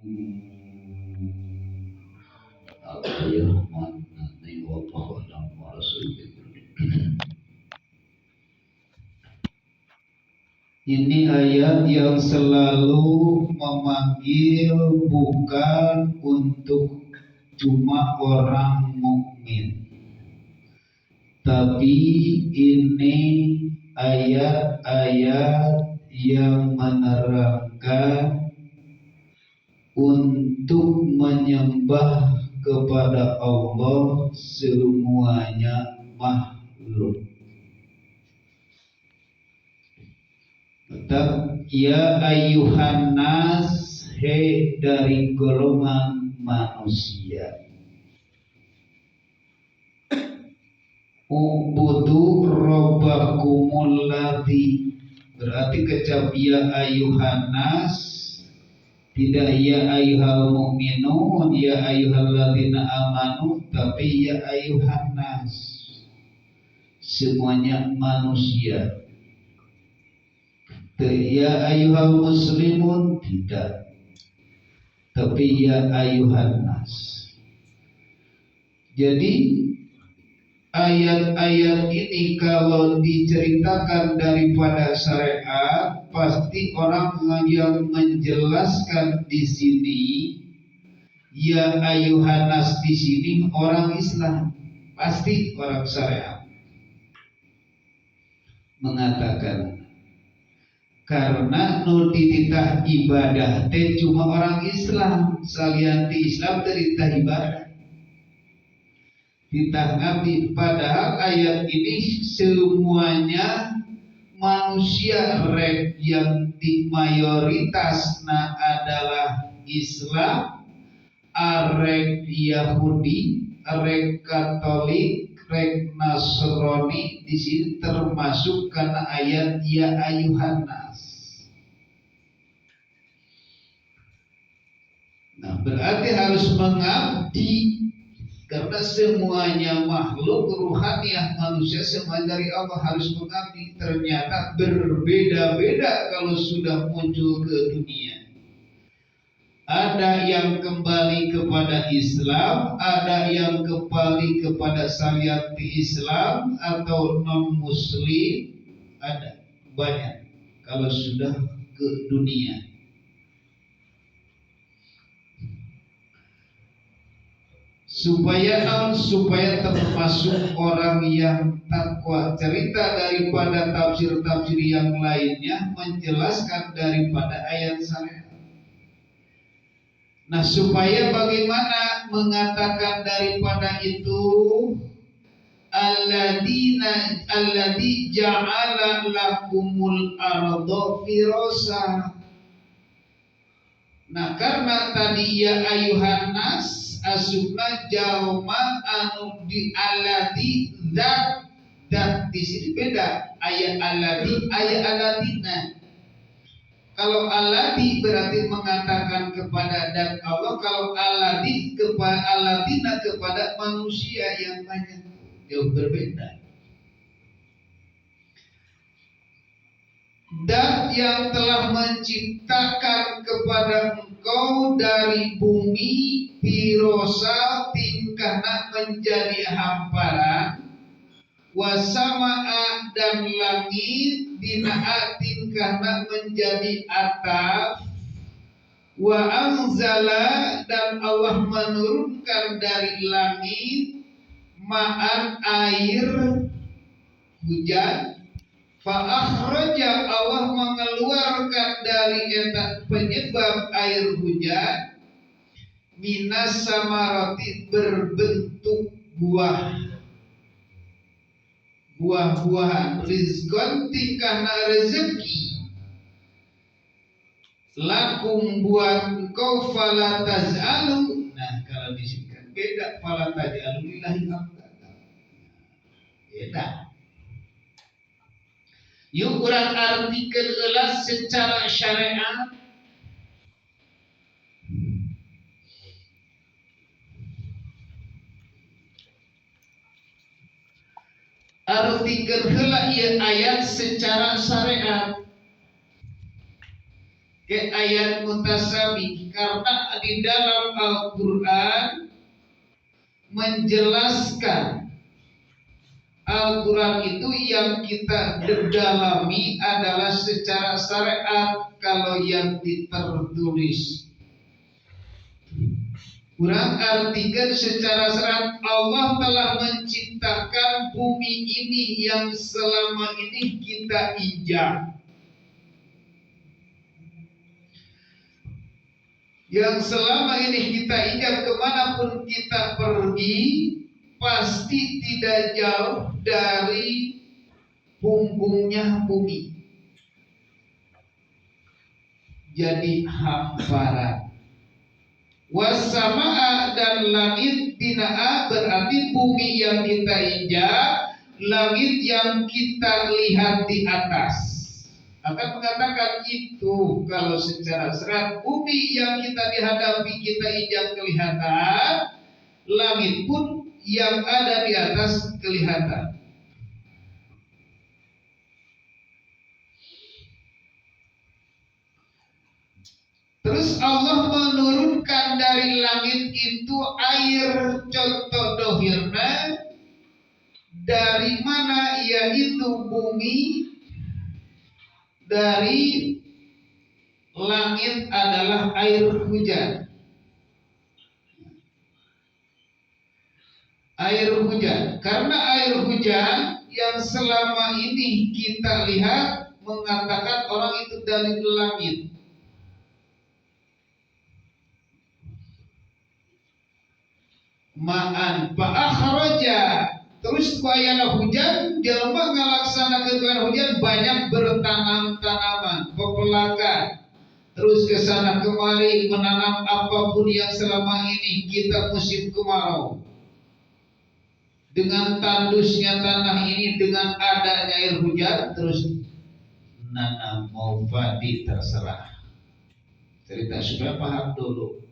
Ini ayat yang selalu memanggil bukan untuk cuma orang mukmin, tapi ini ayat-ayat yang menerangkan untuk menyembah kepada Allah semuanya makhluk. Tetap ya ayuhan nas, hei dari golongan manusia, ubudu rabbakumul ladzi, berarti kecap ya ayuhan nas, tidak ya ayuhal mu'minun, ya ayuhal ladzina amanu, tapi ya ayuhan nas, semuanya manusia. Ya ayuhal muslimun tidak, tapi ya ayuhan nas. Jadi ayat-ayat ini kalau diceritakan daripada syariat, pasti orang yang menjelaskan di sini ya ayuhan nas di sini orang Islam, pasti orang syariat mengatakan. Karena nu dititah ibadah teh cuma orang Islam, salian di Islam dititah ibadah, dititah ngabdi. Padahal ayat ini semuanya manusia rek yang di mayoritasna adalah Islam, arek Yahudi, arek Katolik, rek Nasrani, di sini termasuk karena ayat ya ayuhan nas. Nah, berarti harus mengabdi karena semuanya makhluk ruhaniah manusia semua dari Allah harus mengabdi. Ternyata berbeda-beda kalau sudah muncul ke dunia. Ada yang kembali kepada Islam, ada yang kembali kepada syariat Islam atau non-muslim, ada banyak kalau sudah ke dunia. Supaya termasuk orang yang takwa. Cerita daripada tafsir-tafsir yang lainnya menjelaskan daripada ayat syariat. Nah, supaya bagaimana mengatakan daripada itu alladzi ja'ala lakumul arda firasa. Nah, karena tadi ya ayuhan nas asubna jalma anu di alladzi zat, dan di sini beda ayat alladzi ayat alladina. Kalau alladzi berarti mengatakan kepada zat Allah, kalau alladzi kepada alladina kepada manusia yang banyak, jauh berbeda. Dan yang telah menciptakan kepada engkau dari bumi firosa tingkahna menjadi hamparan, wasama'a dan langit bina'a tingkahna menjadi atap, wa anzala dan Allah menurunkan dari langit ma'an air hujan, fa'akhraja Allah mengeluarkan dari eta penyebab air hujan minas samarati berbentuk buah-buahan, rizqan tingkahna rezeki, lakum buat engkau fala taj'alu. Nah, kalau disebutkan beda, fala taj'alu lillahi amdada, beda. Yuk urang artikeun heula secara syariat. Artikeun heula ieu ayat secara syariat. ke ayat mutasabih, karena di dalam Al-Quran menjelaskan Al-Quran itu yang kita dalami adalah secara syariat. Kalau yang tertulis kurang artikan secara syariat, Allah telah menciptakan bumi ini yang selama ini kita injak, yang selama ini kita injak, kemanapun kita pergi pasti tidak jauh dari punggungnya bumi, jadi hamparan. Wasamaa, dan langit binaa, berarti bumi yang kita injak, langit yang kita lihat di atas. Akan mengatakan itu kalau secara serat, bumi yang kita dihadapi, kita injak kelihatan, langit pun yang ada di atas kelihatan. Terus Allah menurunkan dari langit itu air, contoh dohirna dari mana, yaitu bumi. Dari langit adalah air hujan. Air hujan, karena air hujan yang selama ini kita lihat mengatakan orang itu dari langit. Ma'an fa'akhraja, terus kuayana hujan, jelema ngalaksanakeun hujan, banyak bertanam tanaman, pepelakan, terus kesana kemari menanam apapun yang selama ini kita musim kemarau. Dengan tandusnya tanah ini, dengan adanya air hujan, terus nanam mau padi terserah. Cerita supaya paham dulu.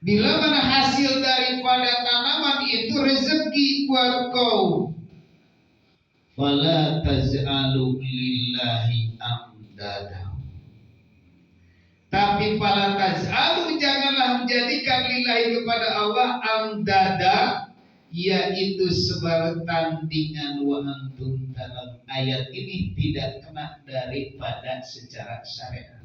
Bila mana hasil daripada tanaman itu rezeki buat kau, fala taj'alu lillahi amdada. Tapi fala taj'alu, janganlah menjadikan lillahi kepada Allah amdada, yaitu sebagai tandingan. Wa antum, dalam ayat ini tidak kena daripada secara syariat.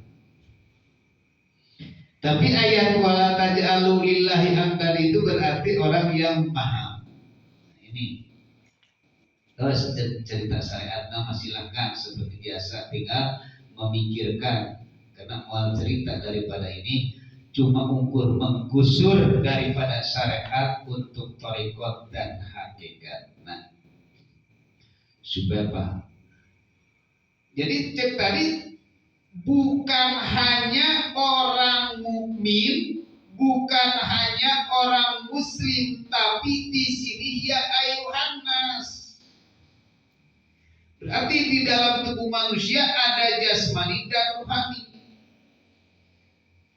Tapi ayat wala taj'alu lillahi amdan itu berarti orang yang paham. Ini terus cerita syariatnya masih silakan seperti biasa, tinggal memikirkan, karena mau cerita daripada ini cuma ukur menggusur daripada syariat untuk thariqat dan hakikat. Nah, supaya paham. Jadi cek tadi, bukan hanya orang mukmin, bukan hanya orang muslim, tapi di sini ya ayuhan nas. Berarti di dalam tubuh manusia ada jasmani dan rohani.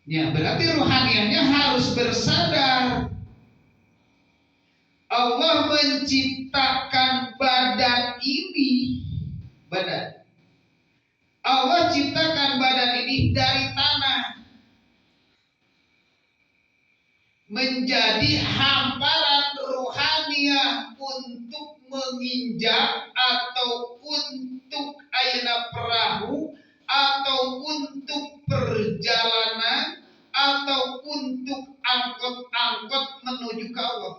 Ya, berarti rohanianya harus bersadar. Allah menciptakan badan ini, badan. Allah ciptakan badan ini dari tanah menjadi hamparan rohaniah untuk menginjak atau untuk ayana perahu atau untuk perjalanan atau untuk angkot-angkot menuju ke Allah.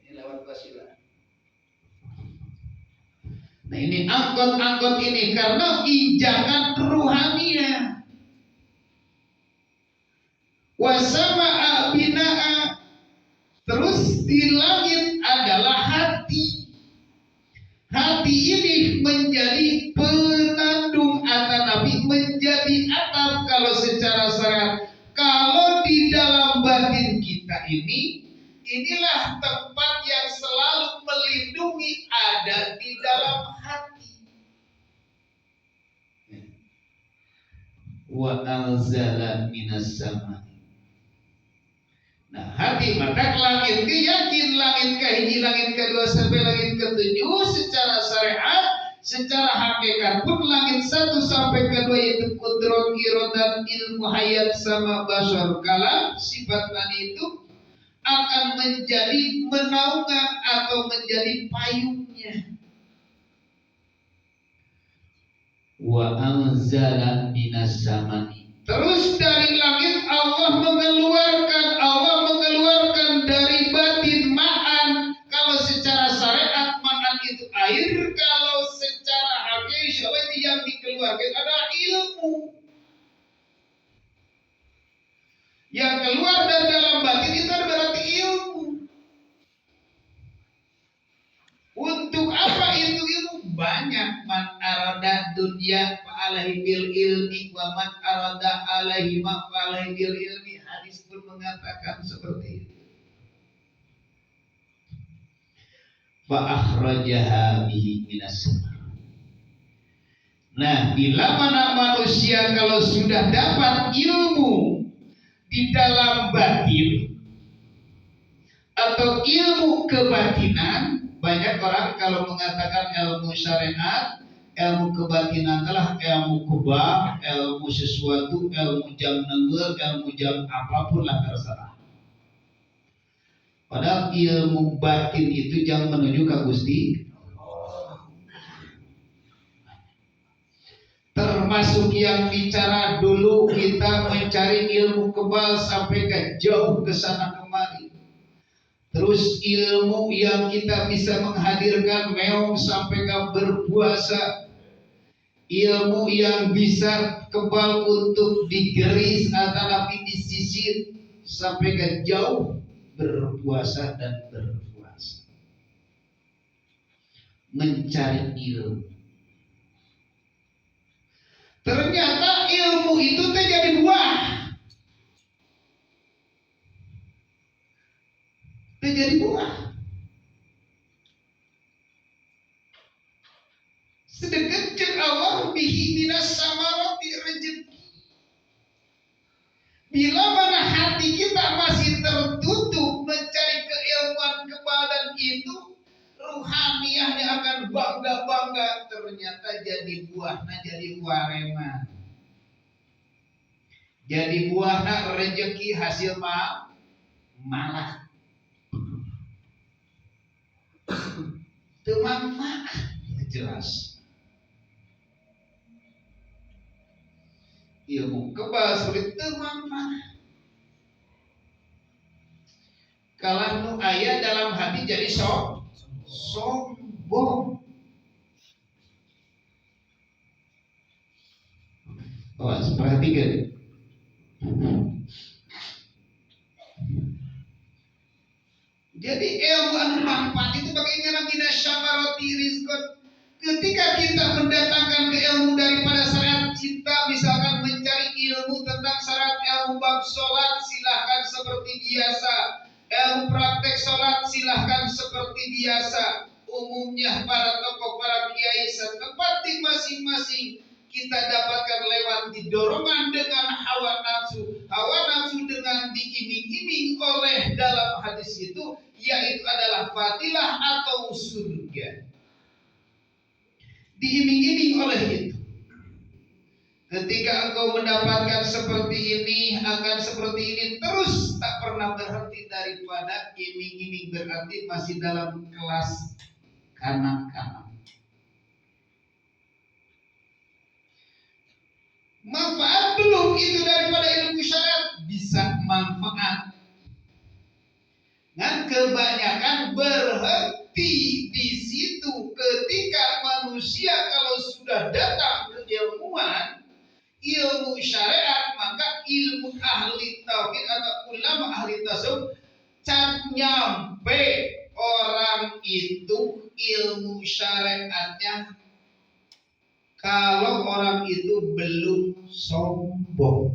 Ini lewat wasilah. Nah, ini angkot-angkot ini karena injakan ruhaniah. Wasama'a bina'a, terus di langit adalah hati. Hati ini menjadi penandung atau nabi, menjadi atap kalau secara syariat. Kalau di dalam batin kita ini, inilah tempat yang selalu melindungi, ada di dalam hati. Wa anzala minas sama. Nah, hati berarti matak langit ke yakin langit kahiji langit kedua sampai langit ketujuh secara syariat, secara hakikat pun langit satu sampai kedua yaitu kudrot irodat ilmu hayat sama basar kalam sifat tadi itu akan menjadi menaungan atau menjadi payungnya. Wa anzala minas samani. Terus dari langit Allah mengeluarkan dari batin ma'an. Kalau secara syariat ma'an itu air, kalau secara hakikat yang dikeluarkan adalah ilmu. Yang keluar dari dalam batin itu berarti ilmu. Untuk apa itu ilmu? Banyak. Man arada dunia fa'alaihi bil ilmi wa man arada alaihi ma fa'alaihi bil ilmi. Hadis pun mengatakan seperti itu. Fa'akhrajaha bihi minas sama. Nah, bila mana manusia kalau sudah dapat ilmu di dalam batin atau ilmu kebatinan, banyak orang kalau mengatakan ilmu syariat, ilmu kebatinan adalah ilmu kubah, ilmu sesuatu, ilmu jam nenggel, ilmu jam apapun lah terserah. Padahal ilmu batin itu yang menuju ke Gusti. Termasuk yang bicara dulu kita mencari ilmu kebal sampai ke jauh ke sana kemari. Terus ilmu yang kita bisa menghadirkan meong sampai ke berpuasa. Ilmu yang bisa kebal untuk digeris atau tapi disisir sampai ke jauh berpuasa dan berpuasa. Mencari ilmu. Ternyata ilmu itu terjadi buah. Terjadi buah. Sedangkan cek Allah bihi minas samarati rezeki. Bila mana hati kita masih tertutup mencari keilmuan kebadan itu, ruhaniyahnya akan bangga-bangga, ternyata jadi buahnya jadi warema. Jadi buahnya rezeki hasil malah itu manfaat jelas. Ilmu kebal seperti itu manfaat. Kalau nu ayat dalam hati jadi sombong. Awas, perhatikan. Jadi ilmu manfaat itu bagaimana minas syamarati rizqan. Ketika kita mendatangkan ke ilmu daripada syariat kita, misalkan mencari ilmu tentang syarat ilmu bab sholat, silahkan seperti biasa. Ilmu praktek sholat silahkan seperti biasa. Umumnya para tokoh, para kiai setempat di masing-masing kita dapatkan lewat didorongan dengan hawa nafsu. Hawa nafsu dengan diiming-iming oleh dalam hadis itu, yaitu adalah fadilah atau surga. Diiming-iming oleh itu. Ketika engkau mendapatkan seperti ini, akan seperti ini, terus tak pernah berhenti daripada iming-iming, berarti masih dalam kelas kanak-kanak. Manfaat belum itu daripada ilmu syariat, bisa manfaat. Dan kebanyakan berhenti di situ. Ketika manusia kalau sudah datang ke ilmuwan, ilmu syariat, maka ilmu ahli tauhid atau ulama ahli tasawuf can nyampe orang itu ilmu syariatnya kalau orang itu belum sombong.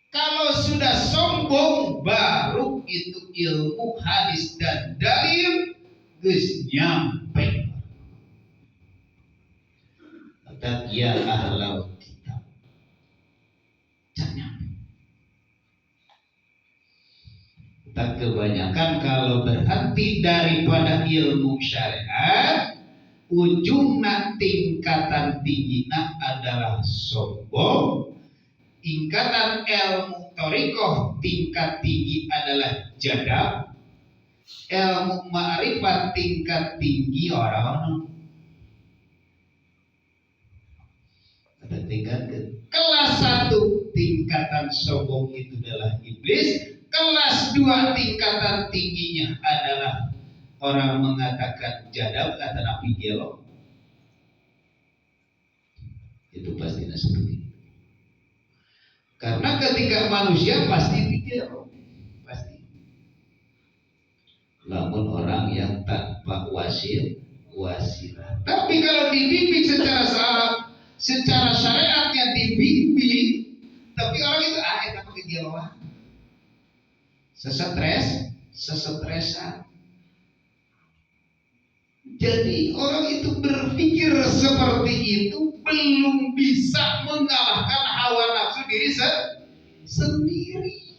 Kalau sudah sombong, baru itu ilmu hadis dan dalil geus nyampe. Kata ya ahlau kitab. Sedangkan kalau berhenti daripada ilmu syariat, ujungna tingkatan tingginya adalah sombong. Tingkatan ilmu torikoh tingkat tinggi adalah jadab. Ilmu ma'rifat tingkat tinggi orang ada tingkat kelas 1 tingkatan sombong itu adalah iblis. Kelas 2 tingkatan tingginya adalah orang mengatakan jadab kata Nabi gelo. Itu pastinya seperti itu. Karena ketika manusia pasti digelo, pasti. Namun orang yang tanpa wasilah. Tapi kalau dibimbing secara syariatnya dibimbing, tapi orang itu itu pakai geloan, sesetresan. Jadi orang itu berpikir seperti itu belum bisa mengalahkan hawa nafsu diri sendiri.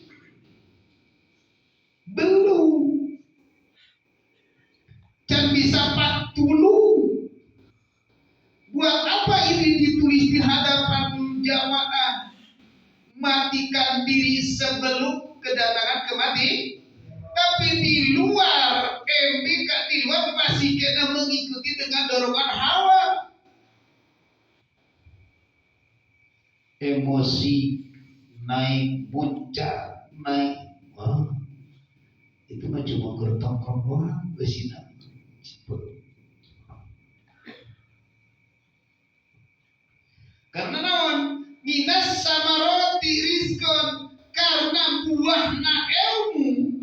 Belum. Dan bisa pak dulu. Buat apa ini ditulis di hadapan jamaah? Matikan diri sebelum kedatangan kematian. Tapi di luar MBK, di luar masih kena mengikuti dengan dorongan hawa. Emosi naik puncak, naik. Wah, itu mah cuma gertongkong doang, besina. Karena naon? Minas samaroti rizkon, karena buahna ilmu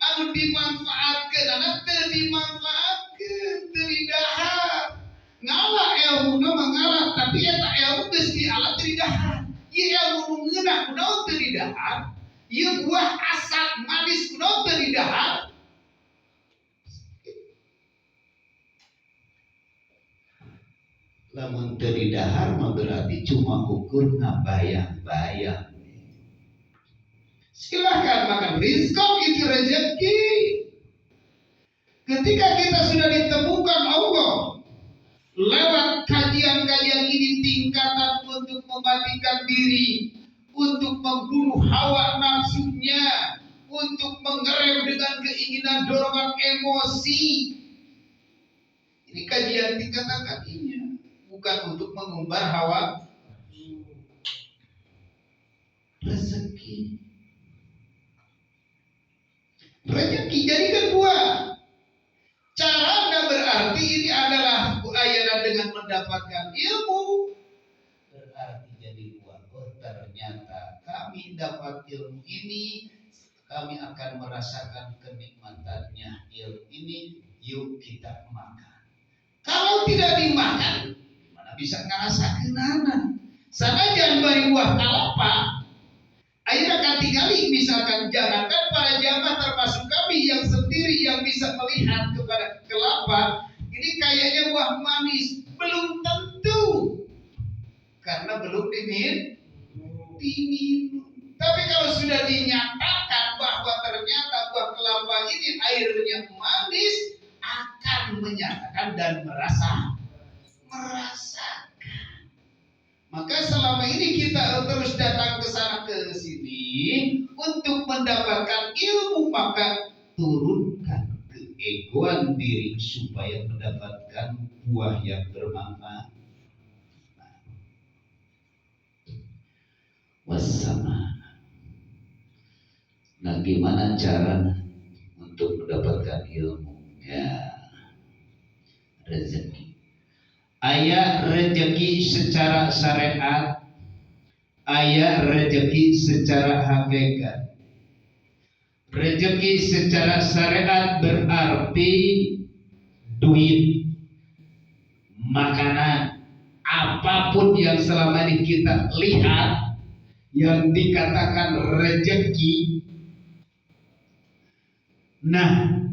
anu dimanfaatkeun, anu teu dimanfaatkeun, teu didahar. Ngalah ilmu mah ngalah, tapi eta ilmu geus dialat teu didahar. Ieu ilmu nu ngeunah kunaon teu didahar? Ieu buah asal manis kunaon teu didahar? Lamun teu didahar mah berarti cuma ukur ngabayang-bayang. Silahkan makan rizkon, itu rezeki. Ketika kita sudah ditemukan Allah lewat kajian-kajian ini, tingkatan untuk mematikan diri, untuk membunuh hawa nafsunya, untuk mengerem dengan keinginan dorongan emosi. Ini kajian tingkatan kakinya, bukan untuk mengumbar hawa rezeki. Rezeki jadi kedua. Cara Anda berarti ini adalah ayana dengan mendapatkan ilmu. Berarti jadi buat, oh ternyata kami dapat ilmu ini, kami akan merasakan kenikmatannya ilmu ini, yuk kita makan. Kalau tidak dimakan, mana bisa ngerasakeun nanan. Sanajan bari buah kalapa, akhirnya katingali, misalkan jangankan para jamaah termasuk kami yang sendiri yang bisa melihat kepada kelapa, ini kayaknya buah manis, belum tentu, karena belum diminum. Tapi kalau sudah dinyatakan bahwa ternyata buah kelapa ini airnya manis, akan menyatakan dan merasakan. Maka selama ini kita terus datang ke sana ke sini untuk mendapatkan ilmu, maka turunkan keegoan diri supaya mendapatkan buah yang bermanfaat. Wassama. Nah, gimana cara untuk mendapatkan ilmu? Ya, rezeki. Aya rezeki secara syariat, aya rezeki secara hakikat. Rezeki secara syariat berarti duit, makanan, apapun yang selama ini kita lihat yang dikatakan rezeki. Nah,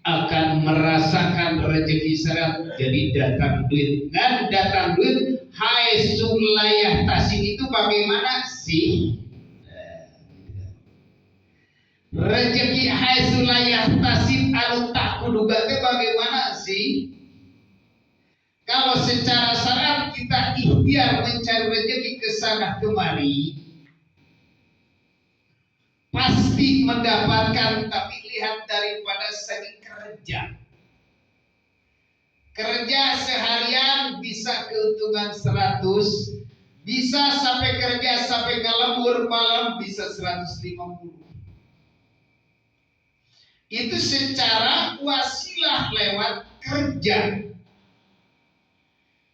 akan merasakan rezeki syariat. Jadi datang duit, dan datang duit hai sulayah tasik itu bagaimana sih? Rezeki haitsu la yahtasib anu tak kuduga teh bagaimana sih? Kalau secara syariat kita ikhtiar mencari rezeki ke sana kemari, pasti mendapatkan, tapi lihat daripada segi kerja. Kerja seharian bisa keuntungan 100, bisa sampai kerja sampai ngelembur malam bisa 150. Itu secara wasilah lewat kerja.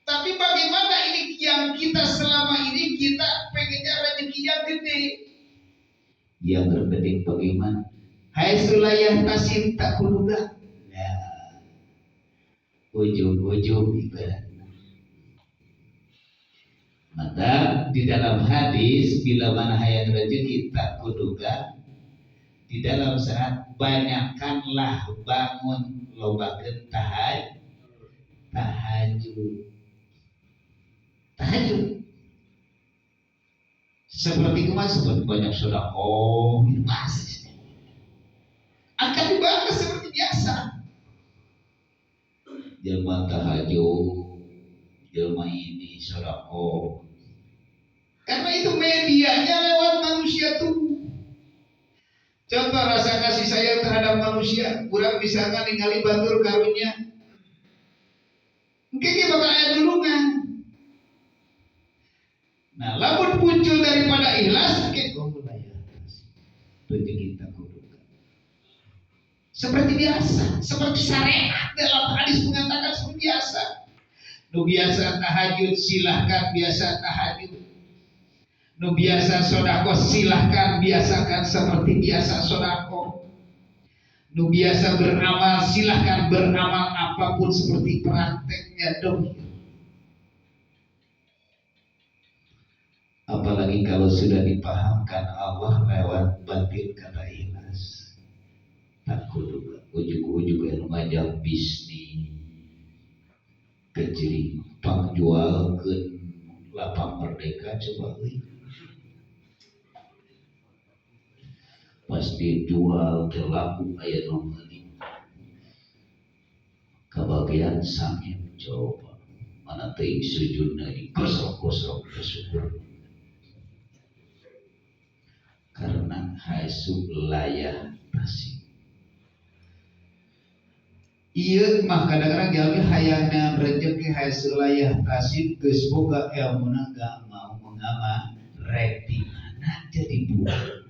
Tapi bagaimana ini yang kita selama ini kita pengennya rezeki yang gede? Yang tergede bagaimana? Haitsu la yahtasib tak kuduga. Nah, ujung-ujung ibaratnya. Maka di dalam hadis bila mana hayang rezeki tak kuduga, di dalam saat banyakkanlah bangun lobakeun tahajud. Seperti kemarin seperti banyak sedekah, masih akan dibahas seperti biasa. Jelma tahajud, jelma ini sedekah. Karena itu medianya lewat manusia tubuh. Contoh rasa kasih sayang terhadap manusia, kurang bisa kan ningali batur karunya. Mungkin bakal aya dulungan. Nah, lamun muncul daripada ikhlas, rezeki tak kuduga. Seperti biasa, seperti syariat dalam hadis mengatakan seperti biasa. Nu biasa tahajud silahkan biasa tahajud. Nu biasa sodako silahkan biasakan seperti biasa sodako. Nu biasa beramal silahkan beramal apapun seperti prakteknya dong. Apalagi kalau sudah dipahamkan Allah lewat batin kata ikhlas. Tak kudu ujug-ujug anu ngajak bisnis kejering pangjualkeun lapang merdeka coba euy. Pas dijual terlaku aya nu meuli. Kabagian sangit coba. Mana teuing sujudna dikosok-kosok bersyukur. Karena haitsu la yahtasib. Ieu mah kadang-kadang jalmi hayangna rezeki haitsu la yahtasib geus boga elmuna gak mau mengamal rek di mana jadi buah.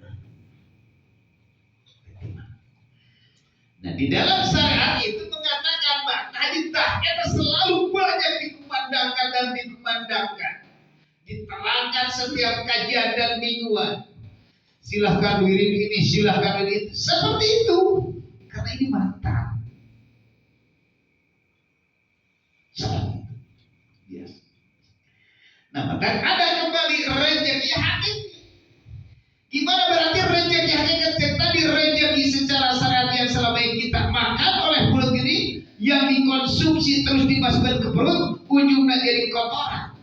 Nah, di dalam syariat itu mengatakan bahwa haditah itu selalu banyak dikumandangkan dan dikumandangkan. Diterangkan setiap kajian dan mingguan. Silahkan wirid ini, silahkan wirid itu. Seperti itu. Karena ini mantap. Sangat. Yes. Nah, maka ada kembali rezeki hakiki. Gimana berarti rezeki hakiki? Tadi rezeki secara syariat yang selama ini kita makan oleh mulut ini, yang dikonsumsi terus dimasukkan ke perut, ujungnya jadi kotoran.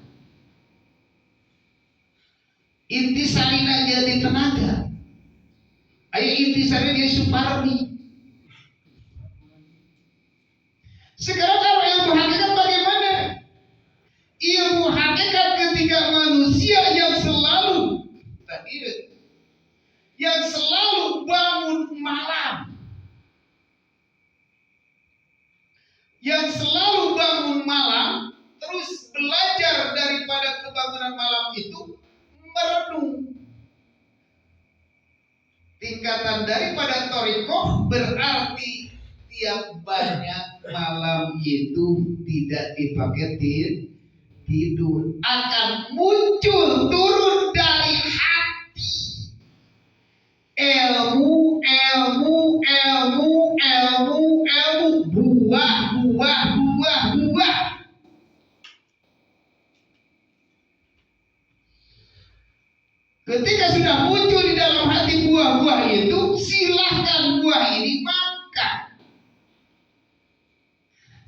Intisarina jadi tenaga. Ayo intisarina dia suparmi. Sekarang kalau ilmu hakikat bagaimana? Ilmu hakikat ketika manusia yang selalu bangun malam, yang selalu bangun malam, terus belajar daripada kebangunan malam itu. Merenung. Tingkatan daripada thariqah berarti tiap banyak malam itu tidak dipakai tidur, akan muncul turun dari hati ilmu, buah. Ketika sudah muncul di dalam hati buah-buah itu, silahkan buah ini makan.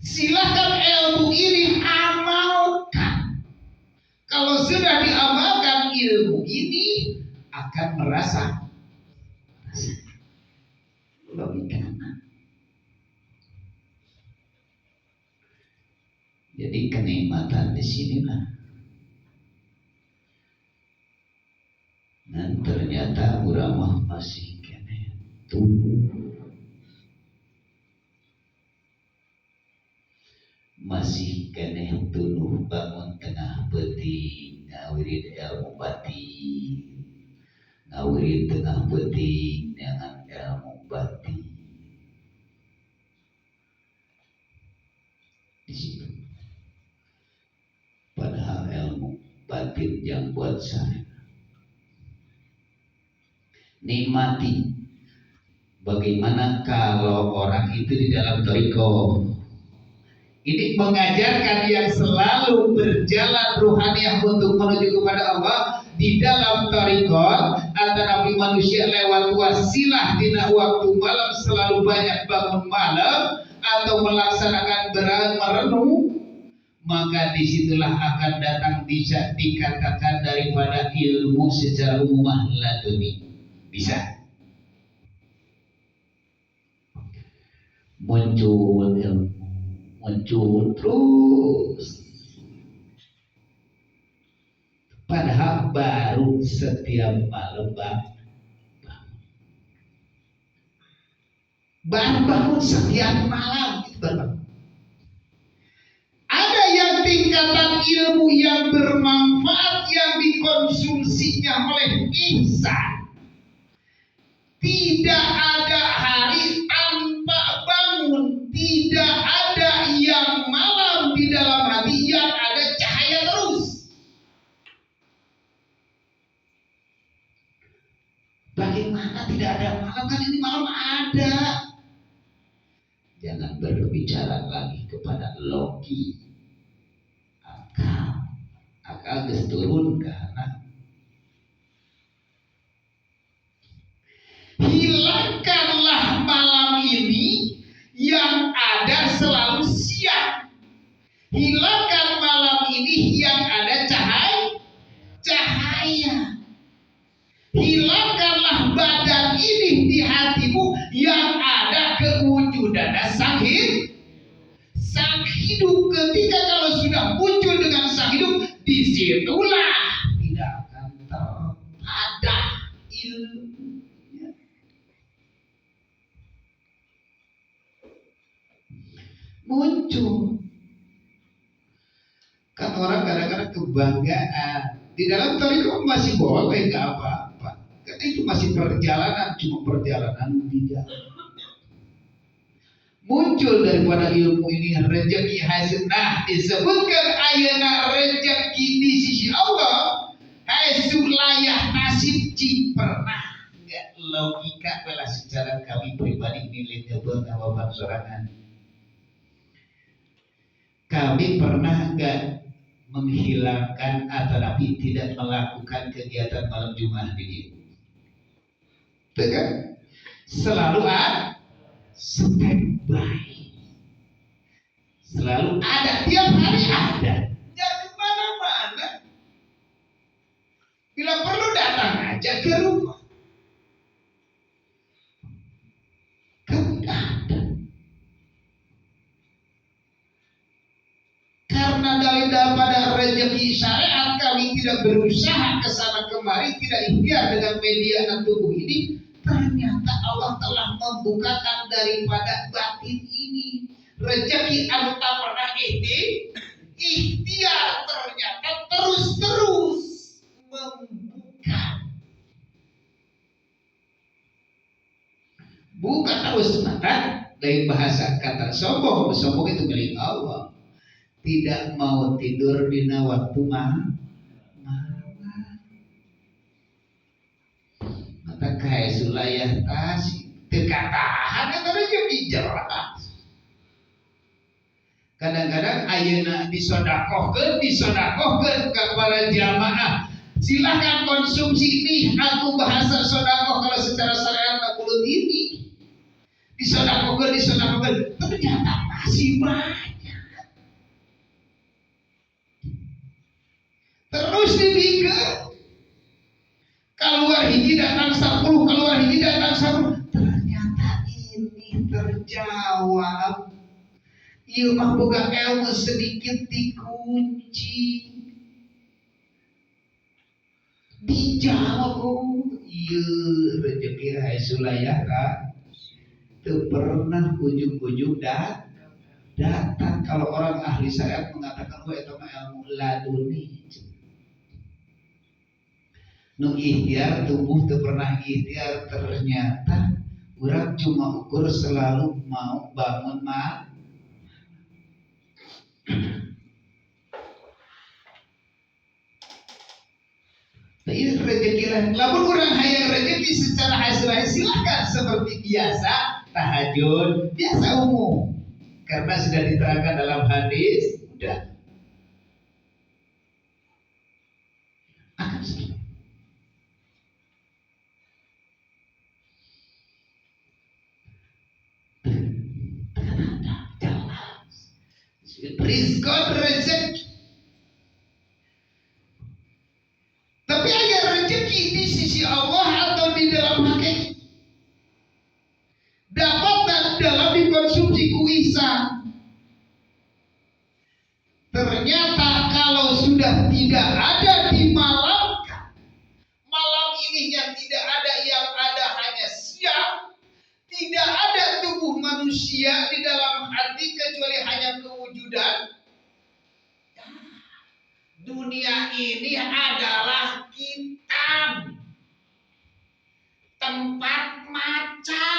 Silahkan ilmu ini amalkan. Kalau sudah diamalkan ilmu ini akan merasa. logikana. Jadi kenikmatan di sini lah. Dan ternyata uramah masih kene tumbuh, masih kene tunuh bangun tengah peti ngawirid ilmu batin, ngawirid tengah peti dengan ilmu batin di situ. Padahal ilmu batin yang buat saya nikmati. Bagaimana kalau orang itu di dalam thariqah ini mengajarkan yang selalu berjalan ruhaniah untuk menuju kepada Allah di dalam thariqah antara manusia lewat wasilah dina waktu malam selalu banyak bangun malam atau melaksanakan merenung, maka disitulah akan datang bisa dikatakan daripada ilmu secara umumah laduni. Bisa muncul ilmu, muncul terus, padahal baru setiap malam baru bangun setiap malam baru. Ada yang tingkatan ilmu yang bermanfaat yang dikonsumsinya oleh insan. Tidak ada hari tanpa bangun, tidak ada yang malam di dalam hati yang ada cahaya terus. Bagaimana tidak ada malam? Kan ini malam ada. Jangan berbicara lagi kepada logi, akal geus turun karena hilangkanlah malam ini yang ada selalu siang. Hilangkan malam ini yang ada cahaya. Hilangkanlah badan ini di hatimu yang ada kewujudan sang hidup. Ketika kalau sudah muncul dengan sang hidup, disitulah tidak akan terpadah ilmunya. Muncul. Kan orang kadang-kadang kebanggaan. Di dalam thariqah masih boleh, gak apa-apa. Karena itu masih perjalanan, cuma perjalanan di jalan. Muncul daripada ilmu ini rezeki hasil. Nah, disebutkan ayana rezeki di sisi Allah hasil layah nasib cing pernah nggak logika belah secara kami pribadi nilai jabal awaban sorangan. Kami pernah nggak menghilangkan atau tapi tidak melakukan kegiatan malam Jumat ini? Tekan selalu ada standby, selalu ada, tiap hari ada, ya kemana-mana. Bila perlu datang aja ke rumah. Kami ada. Karena daripada rezeki syariat kami tidak berusaha kesana kemari, tidak ikhtiar dengan media dan tubuh ini. Ternyata Allah telah membukakan daripada batin ini rezeki anu tak pernah ikhtiar, ternyata terus membuka. Buka terus mata dari bahasa kata sombong. Sombong itu milik Allah. Tidak mau tidur di waktu malam. Mata kayak sulayah tasik tekatahan yang rezeki jelas. Kadang-kadang ayeuna disodakohkeun kepada jamaah. Silakan konsumsi ini. Aku bahasa sodakoh kalau secara syariat tak boleh ini. Disodakohkeun. Ternyata masih banyak. Terus dibikin. Keluar hiji datang 10, keluar hiji datang 10. Ternyata jawab. Ieu mah boga ilmu sedikit dikunci. Dijawab, ieu rezeki hae sulayah kan. Teu pernah ujung-ujung datang. Kalau orang ahli syariat mengatakan eta mah ilmu laduni. Nu ikhtiar tumbuh teu pernah ikhtiar, ternyata urang cuma ukur selalu mau bangun mah. Ini rezeki lah. Lamun urang hayang rezeki secara hasil silakan seperti biasa tahajud, biasa umum. Karena sudah diterangkan dalam hadis, udah akan selesai. Rizqan rezeki. Tapi agar rezeki di sisi Allah atau di dalam hakikat dapat dalam dikonsumsi ku ihsan. Ternyata kalau sudah tidak ada di malam ini yang tidak ada, yang ada hanya siang. Tidak ada tubuh manusia di dalam hati kecuali hanya kewujudan. Dunia ini adalah kitab, tempat maca.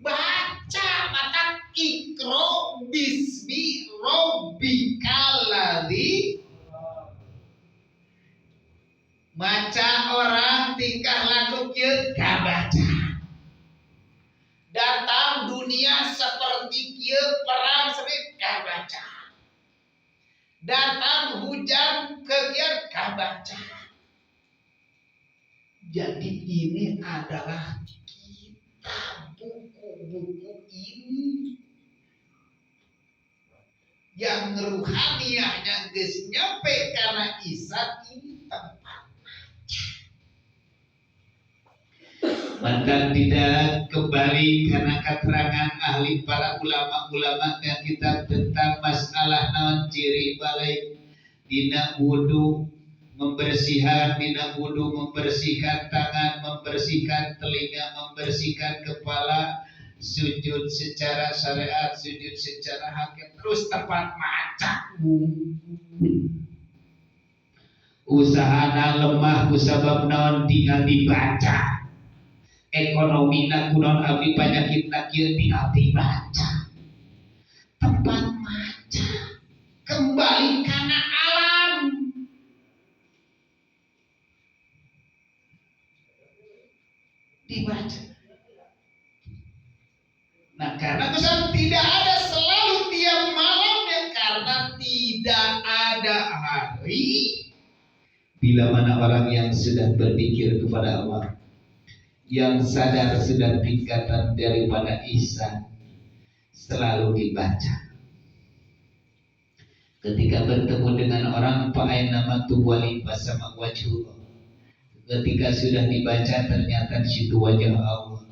Baca, maka ikro bismi robbikal ladzi. Maca orang tingkah laku kieu kabaca. Datang dunia seperti kieu perang serit kabaca. Datang hujan kegiat kabaca. Jadi ini adalah kitab, buku-buku ini yang ruhaniyahnya geus nyampe karena isat ini tempat. Maka tidak kembali karena keterangan ahli para ulama-ulama yang kita tentang masalah naon ciri balik dina wudu membersihkan, dina wudu membersihkan tangan, membersihkan telinga, membersihkan kepala, sujud secara syariat, sujud secara hakikat, terus tempat maca. Usahana lemah kusabab naon tinggal dibaca. Ekonomi na kunon abdi panyakit na kieu tinggal dibaca. Tempat maca. Kembali kana alam. Dibaca. Nah, karena pesan tidak ada selalu tiap malam ya, karena tidak ada hari bila mana orang yang sudah berpikir kepada Allah, yang sadar sudah tingkatan daripada ihsan, selalu dibaca. Ketika bertemu dengan orang fa'ainama tuwali fasama wajhu. Ketika sudah dibaca ternyata di situ wajah Allah.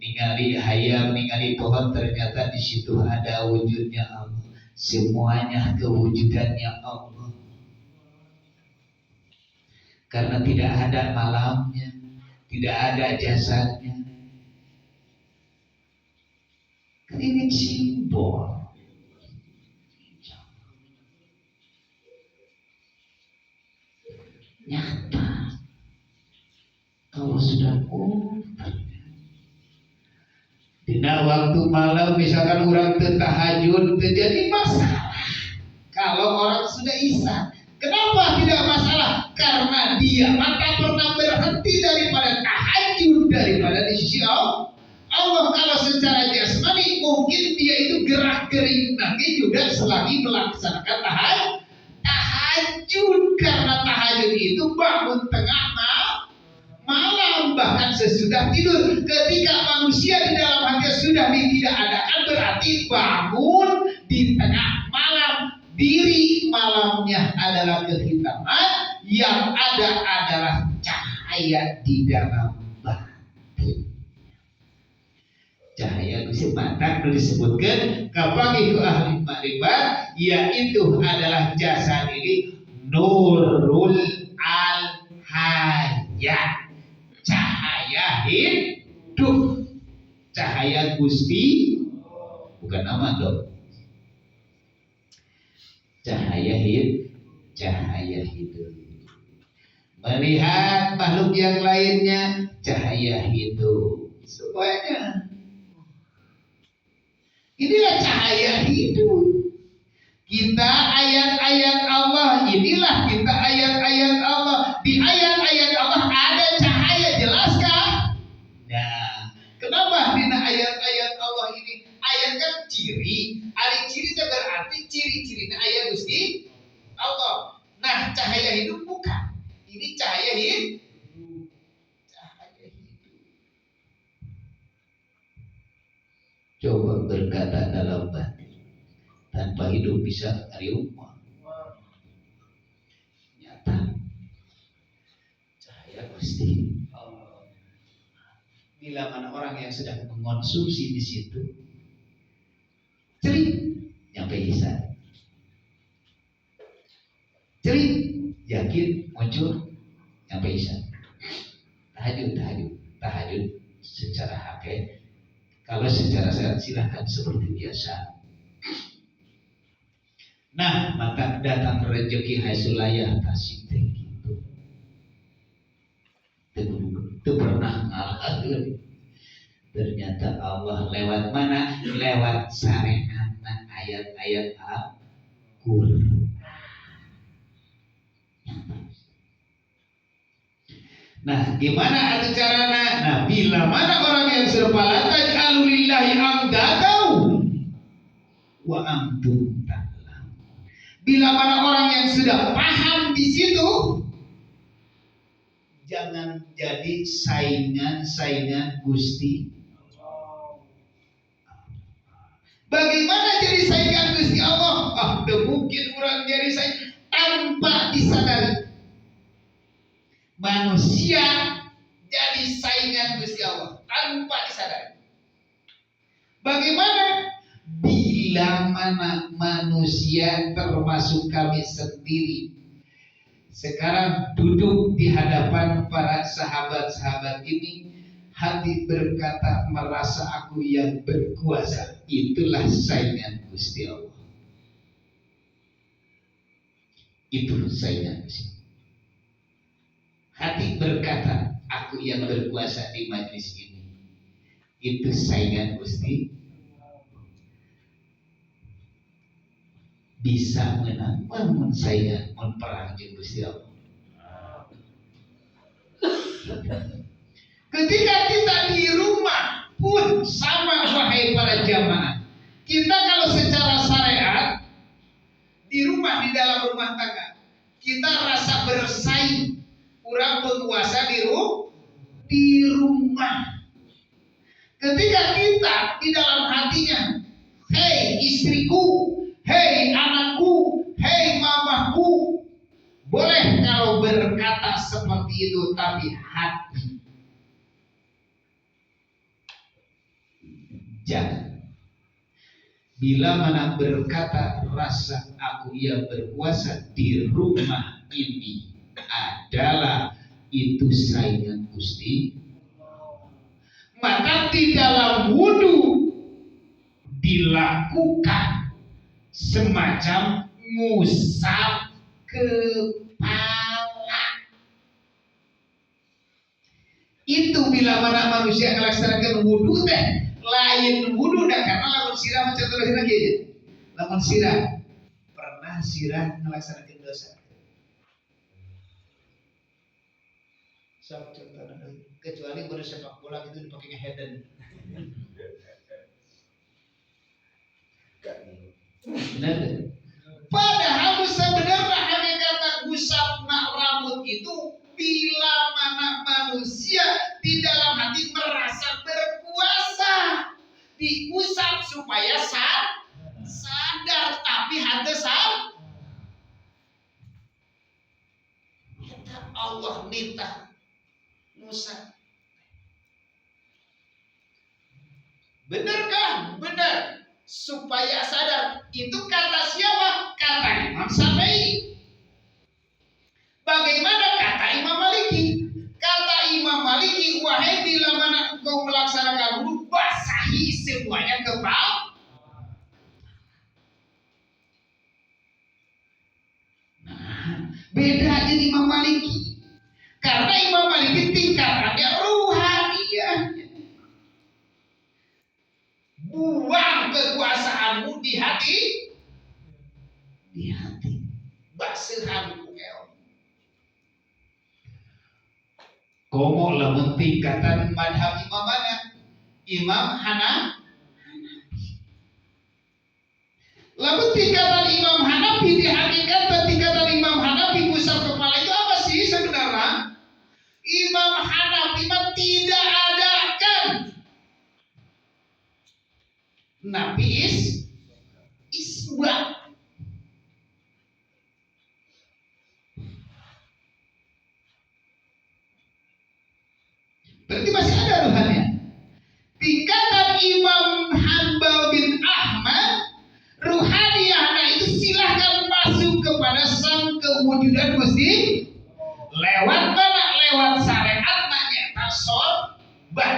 Ningali hayam, ningali pohon, ternyata di situ ada wujudnya Allah. Semuanya kewujudannya Allah. Karena tidak ada malamnya, tidak ada jasadnya. Ini simbol. Nyata. Kalau sudah dina waktu malam misalkan orang tahajud terjadi masalah. Kalau orang sudah ihsan, kenapa tidak masalah? Karena dia maka pernah berhenti daripada tahajud, daripada di sisi Allah. Allah kalau secara jasmani mungkin dia itu gerak gerik nanti juga selagi melaksanakan tahajud, karena tahajud itu bangun tengah malam, bahkan sesudah tidur. Ketika manusia di dalam hati sudah tidak adakan, berarti bangun di tengah malam. Diri malamnya adalah kehitaman, yang ada adalah cahaya cahaya di dalam batin. Cahaya Gusti mata disebutkan kapagi ku ahli makrifat, yaitu adalah jasa diri nurul al hayat, cahaya hidup, cahaya Gusti, bukan nama dong, cahaya hidup. Melihat makhluk yang lainnya, cahaya hidup. Semuanya. Inilah cahaya hidup. Kita ayat-ayat Allah, inilah kita ayat-ayat Allah. Di ayat-ayat Allah ada cahaya, jelaskah? Nah, kenapa di ayat-ayat Allah ini? Ayat kan ciri, ciri itu berarti ciri-cirinya ayat Gusti Allah. Nah, cahaya hidup bukan. Ini cahaya hidup. Coba berkata dalam batin, tanpa hidup bisa rumah. Nyata cahaya Gusti. Bila mana orang yang sedang mengonsumsi di situ, cerit nyampe lisan, cerit yakin muncul nyampe lisan. Tahajud secara hakik. Kalau secara sehat silahkan seperti biasa. Nah, maka datang rezeki hasulaya tasik gitu. Itu pernah ngalah. Ternyata Allah lewat mana? Lewat sarean ayat-ayat Al-Qur'an. Nah, gimana ada caranya? Nah, bila mana orang yang serpalatan alulillahi amdadau wa antum ta'lam. Bila mana orang yang sudah paham di situ, jangan jadi saingan Gusti. Bagaimana jadi saingan Gusti Allah? Mungkin orang jadi saingan tanpa disadari. Manusia jadi saingan Gusti Allah tanpa disadari. Bagaimana? Bila mana manusia termasuk kami sendiri sekarang duduk di hadapan para sahabat-sahabat ini, hati berkata merasa aku yang berkuasa, itulah saingan Gusti Allah. Itu saingan Gusti. Hati berkata, aku yang berkuasa di majlis ini. Itu saingan Gusti. Bisa menang, namun saingan perang jeung Gusti Allah. Ketika kita di rumah pun sama, wahai para jamaah. Kita kalau secara syariat di rumah, di dalam rumah tangga, kita rasa bersaing. Kurang penguasa di rumah. Ketika kita di dalam hatinya, hei istriku, hei anakku, hei mamaku, boleh kalau berkata seperti itu, tapi hati jangan. Bila mana berkata rasa aku yang berkuasa di rumah ini adalah itu saingan Gusti, maka di dalam wudu dilakukan semacam ngusap kepala. Itu bila mana manusia melaksanakan wudu teh lain wudu dah, karena lamun sirah macam terus lagi aja. Lamun sirah pernah sirah melaksanakan dosa. Kecuali pada sepak bola itu dipakainya headen. Benar. Padahal sebenarnya hakikat gusap rambut itu bila mana manusia di dalam hati merasa berkuasa, diusap supaya sadar, tapi hati sadar. Allah nitah Musa. Benarkah? Benar. Supaya sadar. Itu kata siapa? Kata Imam Syafi'i. Bagaimana kata Imam Maliki? Kata Imam Maliki, wahai bila mana engkau melaksanakan wudu, basahi semuanya kepala. Nah, beda dengan Imam Maliki. Karena Imam Maliki tingkatannya ruhaniyah. Buang kekuasaanmu di hati. Di hati. Basuhan ilmu. Komo lamun tingkatan madhab imam mana? Imam Hanafi. Lamun tingkatan Imam Hanafi di hakikat tingkatan Imam Hanafi pusat kepala itu apa sih sebenarnya? Imam Hanafi tidak adakan Nabi isbah. Berarti masih ada ruhannya. Tingkatan Imam Hanbal bin Ahmad, ruhaniyahnya itu silahkan masuk kepada sang kewujudan Gusti. Lewat mana? Lewat syariat nanya taksorban.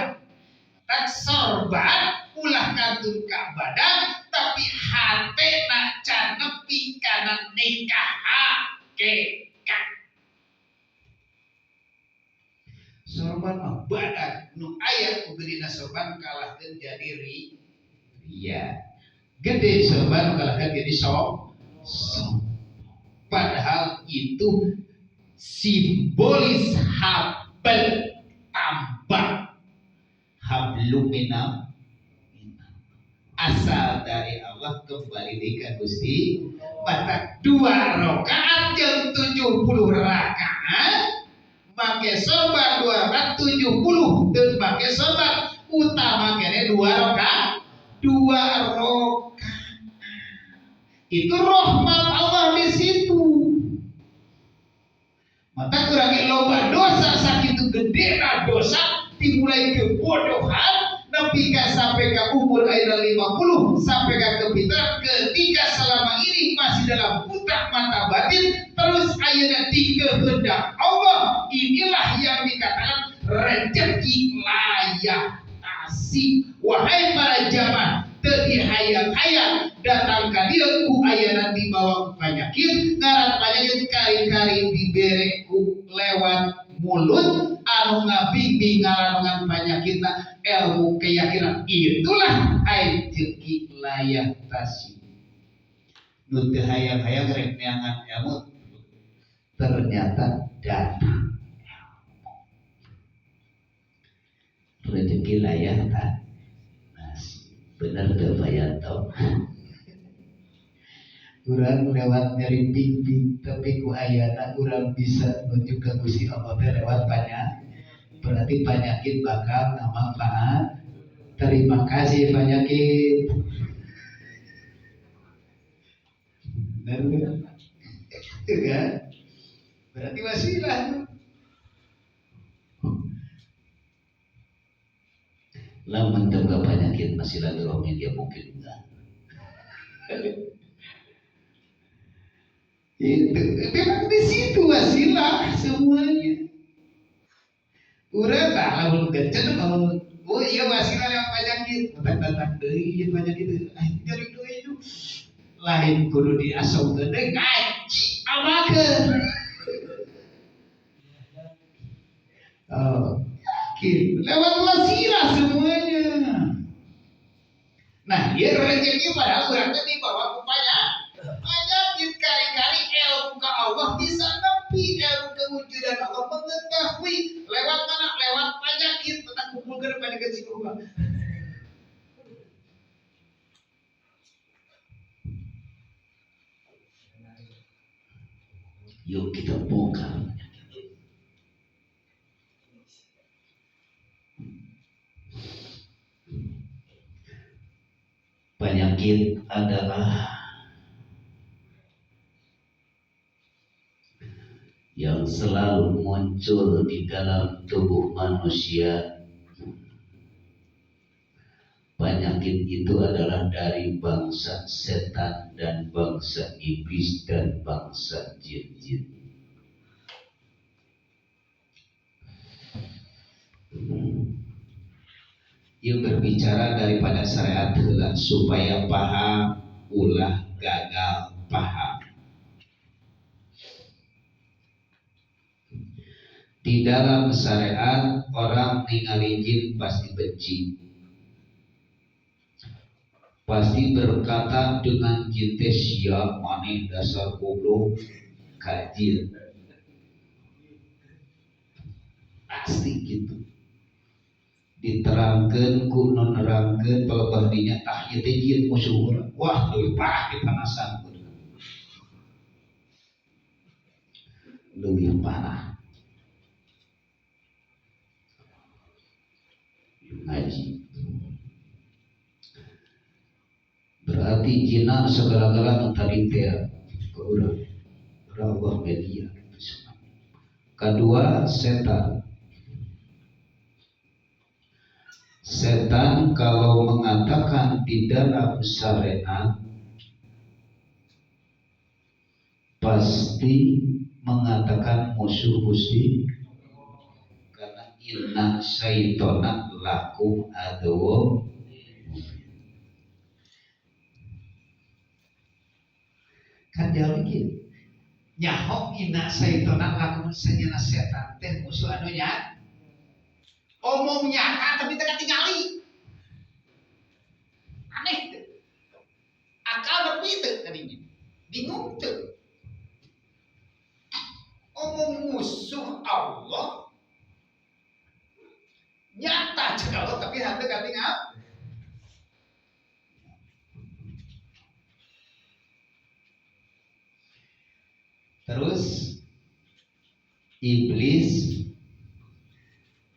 Taksorban ulah kantun ka badan, tapi hate nak canepi kana nikah hakikat. Sorban mah badan nu aya kugerina sorban kalahkeun jadi ria. Gede sorban kalahkeun jadi som. Padahal itu simbolis habel tambah hablum minam asal dari Allah kembali deui Gusti. Mata 2 rakaat jeung 70 rakaat make sorban 270 dan make sorban utama kene 2 rakaat. Itu rahmat Allah di situ. Mata kurangi loba dosa sakitu gede dosa dimulai kebodohan nepi ka sampai ke umur ayeuna 50 sampai ke kepitar ketika selama ini masih dalam buta mata batin terus ayeuna di kehendak Allah. Inilah yang dikatakan rezeki layak tasik. Wahai para jamaah teu hayang-hayang datang ka dieu ku ayeuna dibawa penyakit ngaran penyakit kari-kari dibere ku lewat mulut anu ngabimbing ngarangan penyakitna ilmu keyakinan. Itulah rezeki layak tasik. Nu teu hayang-hayang rek neangan ilmu ternyata datang rezeki layak tasik. Benar teu Bayanto. Urang lewat nyeri pimpin tapi ku ayana urang bisa menuju ke Gusti Allah lewat banyak. Berarti penyakit bakal manfaat. Terima kasih penyakit. Benar kan? Berarti wasilah. Lamun tengah penyakit masih silaturahmi dia mungkin enggak. Itu memang di situ wasilah semuanya. Urang tak lamun kenceng kalau oh iya wasilah yang penyakit, datang deui ieu penyakit aing jadi deui itu. Lain kudu diasongkeun deui ngaji amakeun. Oh, lewat wasilah semuanya. Nah, dia rezeki padahal urang teh dibawa upaya penyakit kari-kari ilmu ke Allah bisa nepi ilmu kewujudan Allah mengetahui lewat mana lewat penyakit tentang kumpulkeun penyakit si Allah. Yuk kita bongkar penyakit adalah yang selalu muncul di dalam tubuh manusia. Penyakit itu adalah dari bangsa setan dan bangsa iblis dan bangsa jin-jin. Ia berbicara daripada syariat heula supaya paham, ulah gagal paham. Di dalam syariat orang ningali jin pasti benci, pasti berkata dengan jin teh sia maneh dasar goblok kajil, pasti gitu. Diterangkan ku nerangkan pelebah dinya tah ieu teh jin musuh urang. Wah leuwih parah dipanasan, leuwih parah. Ngaji berarti jinan segala-galana tadi teh ke urang rawah media. Kedua, setan kalau mengatakan di dalam syariat pasti mengatakan musuh Gusti, karena inna syaitona lakum aduwwun. Kan jauh gitu. Nyaho inna syaitona lakum senyana setan teh musuh anu nya. Omong nyata tapi teu katingali. Aneh teu. Akal lebih teu tadinya. Bingung teu. Omong musuh Allah nyata cek Allah tapi hante katingal. Terus iblis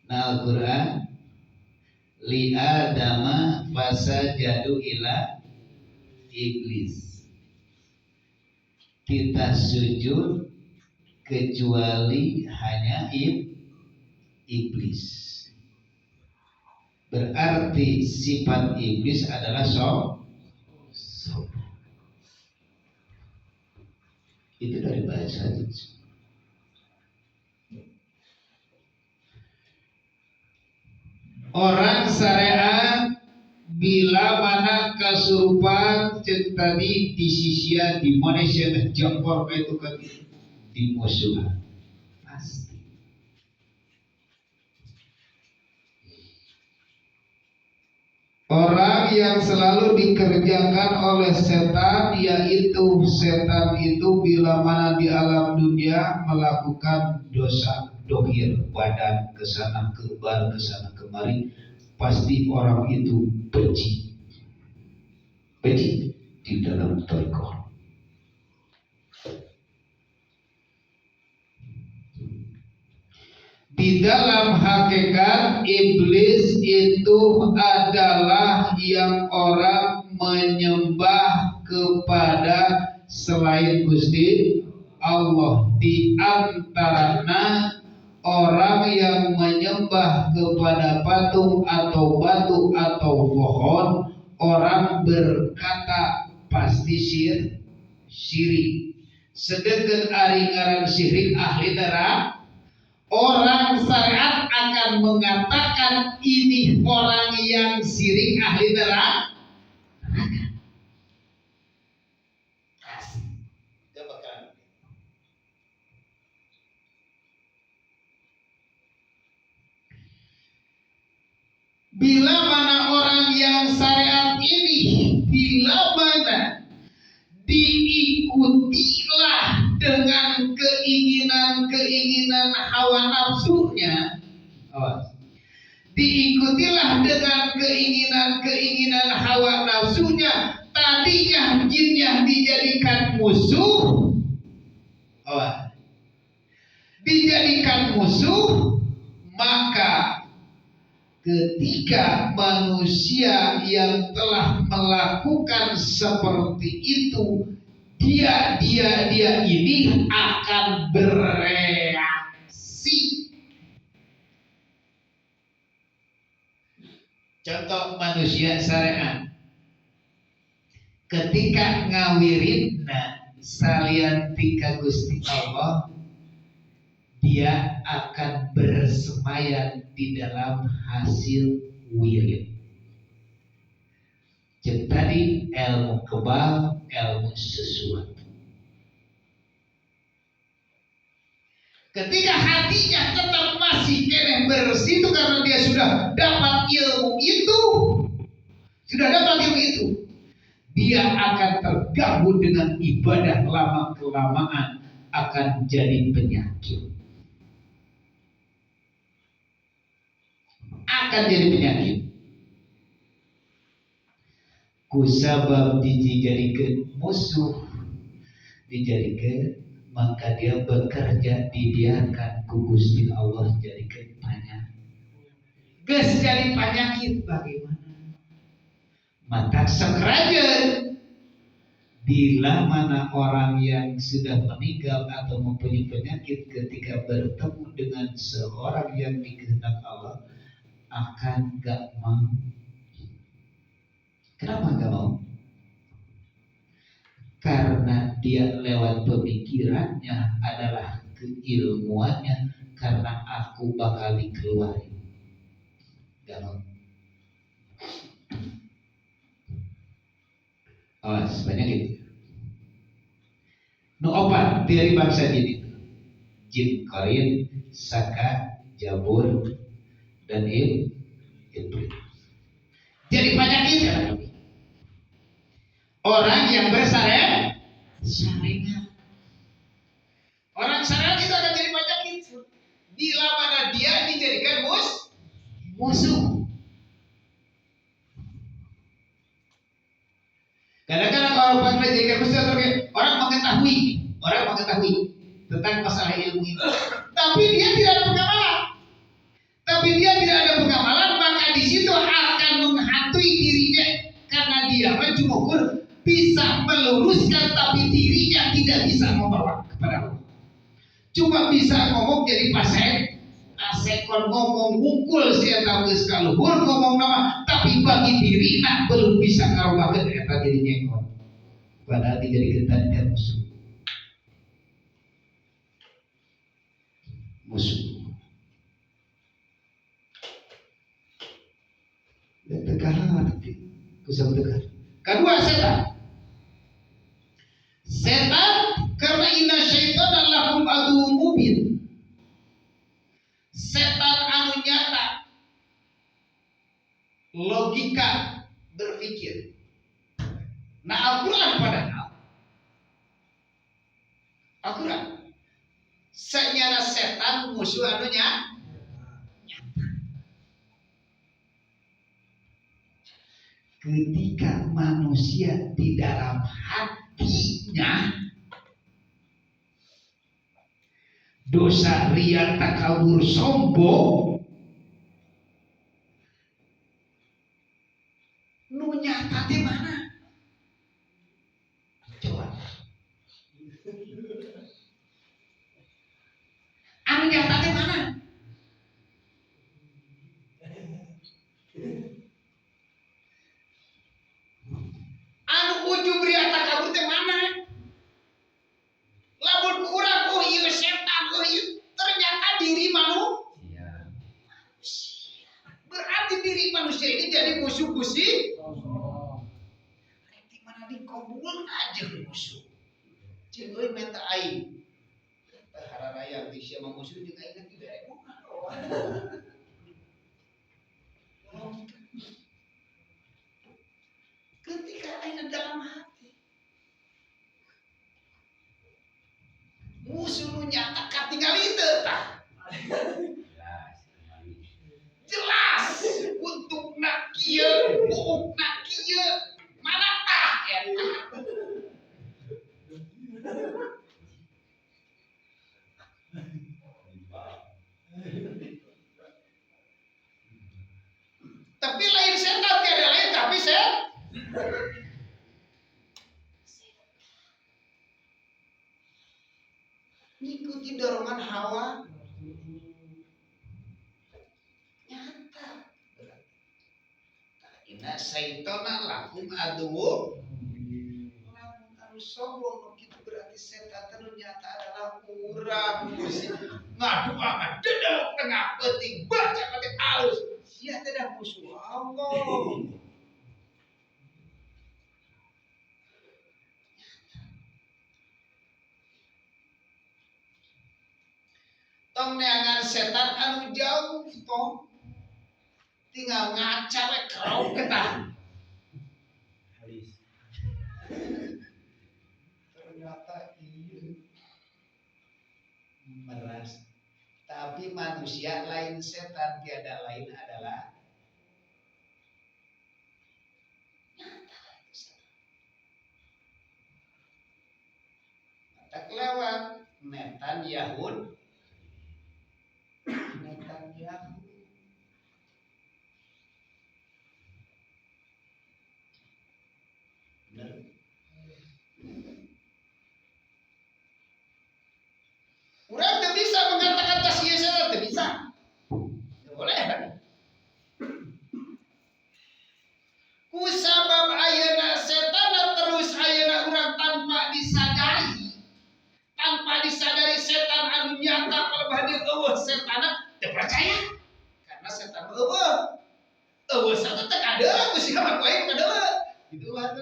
Al-Quran li adama fasajadu ila iblis, kita sujud kecuali hanya iblis. Berarti sifat iblis adalah sombong. Itu dari bahasa itu. Orang syariat bila mana kasurupan cek tadi di sisia di Malaysia dan jempor itu kan di musuhan pasti. Orang yang selalu dikerjakan oleh setan, yaitu setan itu bila mana di alam dunia melakukan dosa dohir badan kesana kebar kesana kemari, pasti orang itu benci di dalam thariqah. Di dalam hakikat iblis itu adalah yang orang menyembah kepada selain Gusti Allah. Di antaranya orang yang menyembah kepada patung atau batu atau pohon, orang berkata pasti syirik. Sedangkan ari ngaran syirik ahli neraka. Orang syariat akan mengatakan ini orang yang syirik ahli neraka. Bila mana orang yang syariat ini, bila mana diikutilah dengan keinginan hawa nafsunya, diikutilah dengan keinginan hawa nafsunya, tadinya jinnya dijadikan musuh, dijadikan musuh, maka ketika manusia yang telah melakukan seperti itu dia ini akan bereaksi. Contoh manusia syariat, ketika ngawirinna salian tika Gusti Allah, dia akan bersemayam di dalam hasil wirid. Jadi ilmu kebal, ilmu sesuatu. Ketika hatinya tetap masih kena bersih itu karena dia sudah dapat ilmu itu, dia akan tergabung dengan ibadah lama kelamaan akan jadi penyakit. Kusabab dijadikan musuh, dijadikan, maka dia bekerja dibiarkan ku Gusti Allah jadikan penyakit. Ges jadi penyakit bagaimana? Mata sekeraja. Bila mana orang yang sudah meninggal atau mempunyai penyakit ketika bertemu dengan seorang yang dikehendaki Allah akan gak mau. Kenapa gak mau? Karena dia lewat pemikirannya adalah keilmuannya, karena aku bakal dikeluarin. Gak mau. Awas, banyak gitu. Nu opat dari bangsa jin itu. Jin korin, saka, jabur, dan iblis. Jadi penyakit ya. Orang yang bersarengan. Orang sarengan itu akan jadi penyakit. Bila mana dia dijadikan musuh. Kadang-kadang kalau dijadikan musuh, orang mengetahui tentang masalah ilmu itu, tapi dia tidak ada pengamalan. Maka di situ akan menghantui dirinya, karena dia cuma bisa meluruskan, tapi dirinya tidak bisa membawa kepada Allah. Cuma bisa ngomong jadi asekon ngomong mukul sia tahu sekaluhur ngomong nama, tapi bagi dirinya belum bisa ngarubakeun eta jadi nyengkon. Padahal dijadikan tanda musuh. Dan tegahan kusam tegar. Kedua setan karena inna syaitana lakum aduwwun mubin. Setan anu nyata logika berpikir. Nah Al-Quran padahal senyata setan musuh anu nyata. Ketika manusia di dalam hatinya dosa riya takabur sombong, nu nyata di mana? Coba. Anu nyata di mana? Anu ujub riya takabur di mana? Lamun kurang ieu setan ternyata diri manusia. Berarti diri manusia ini jadi musuh Gusti. Di mana dikabul aja musuh. Cing euy menta aing. Hararaya di sia musuh jeung aing teh tidak ketika aing dalam hati musuh nu nyata katinggal itu tah. Jelas untuk nak kieu, buuk nak kieu, mana tah eta. Tapi lain setan tiada lain tapi Ngikuti dorongan hawa. Nyata. Ina saitona lakum aduwwum. Lamun anu sombong begitu berarti setan ternyata adalah urang ngadu amat dedek tengah penting baca pakai halus. Sia tidak musuh Allah. Tong neangan setan anu jauh tong tinggal ngaca we kerau ketah. Ternyata iya meras. Tapi manusia lain setan tiada lain adalah nyata itu setan. Mata kelewat netan Yahud. Netanyahu. Benar. Urang tidak bisa mengatakan tas Yesus, tidak bisa. Tidak boleh kan? Kusabab ayeuna setan terus ayeuna urang tanpa disadari setan anu nyata kalau dia eueuh setan teu percaya karena setan eueuh satu teh kadeung geus siga bae kadeung gitu lah.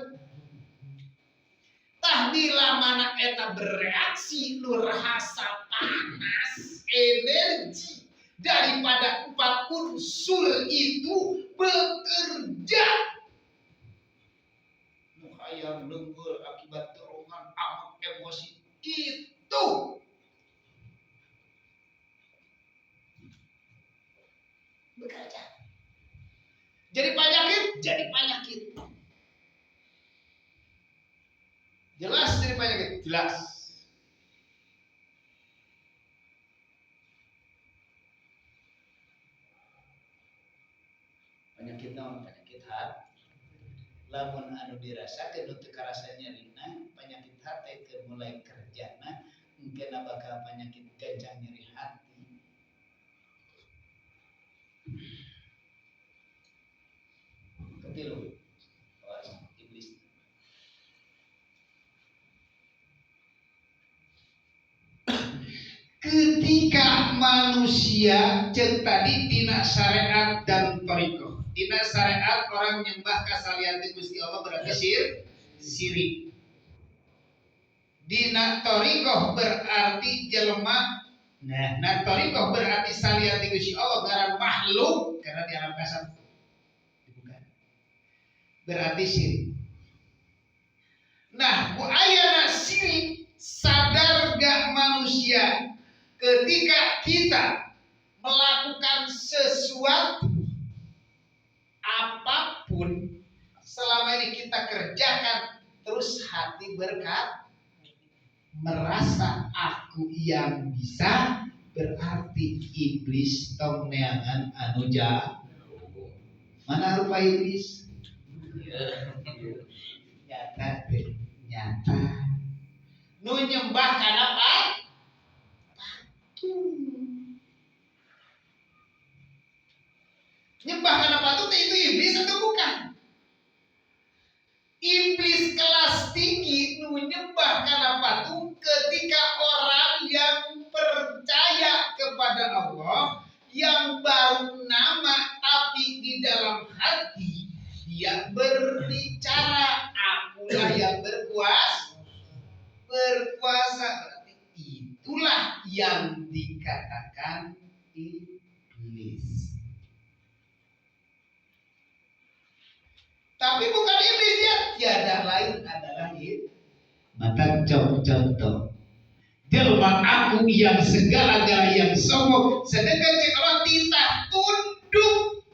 Tah bila mana eta bereaksi nu rasa panas energi daripada 4 unsur itu bekerja nu hayang leunggeul akibat dorongan amak emosi itu bekerja jadi penyakit jelas jadi penyakit jelas. Penyakit naon? Penyakit hati. Lamun anu dirasakeun nu teu karasa nyerina penyakit hati teh mulai kerjana engkena bakal penyakit gancang nyeri hati. Ketilu iblis. Ketika manusia cek tadi dina syariat dan thariqah. Dina syariat orang nyembah kasalian Gusti Allah berarti syirik. Dina thariqah berarti jelema. Nah thariqah berarti salian Gusti Allah ngaran makhluk karena di alam kasar. Bukan. Berarti syirik. Nah, ayana syirik sadar gak manusia ketika kita melakukan sesuatu apapun selama ini kita kerjakan terus hati berkat merasa aku yang bisa berarti iblis tong neangan anu jago. Mana rupa iblis? Nyata deh, nyata. Nu nyembah kana nyembah karena patung itu iblis atau bukan? Iblis kelas tinggi nu nyembah karena patung ketika orang yang percaya kepada Allah yang baru nama tapi di dalam hati dia berbicara akulah yang berkuasa berarti itulah yang dikatakan iblis. Tapi bukan iblis dia, tiada lain adalah iblis. Maka contoh, jelma aku yang segala-gala yang sombong, sedangkan cek Allah titah tunduk.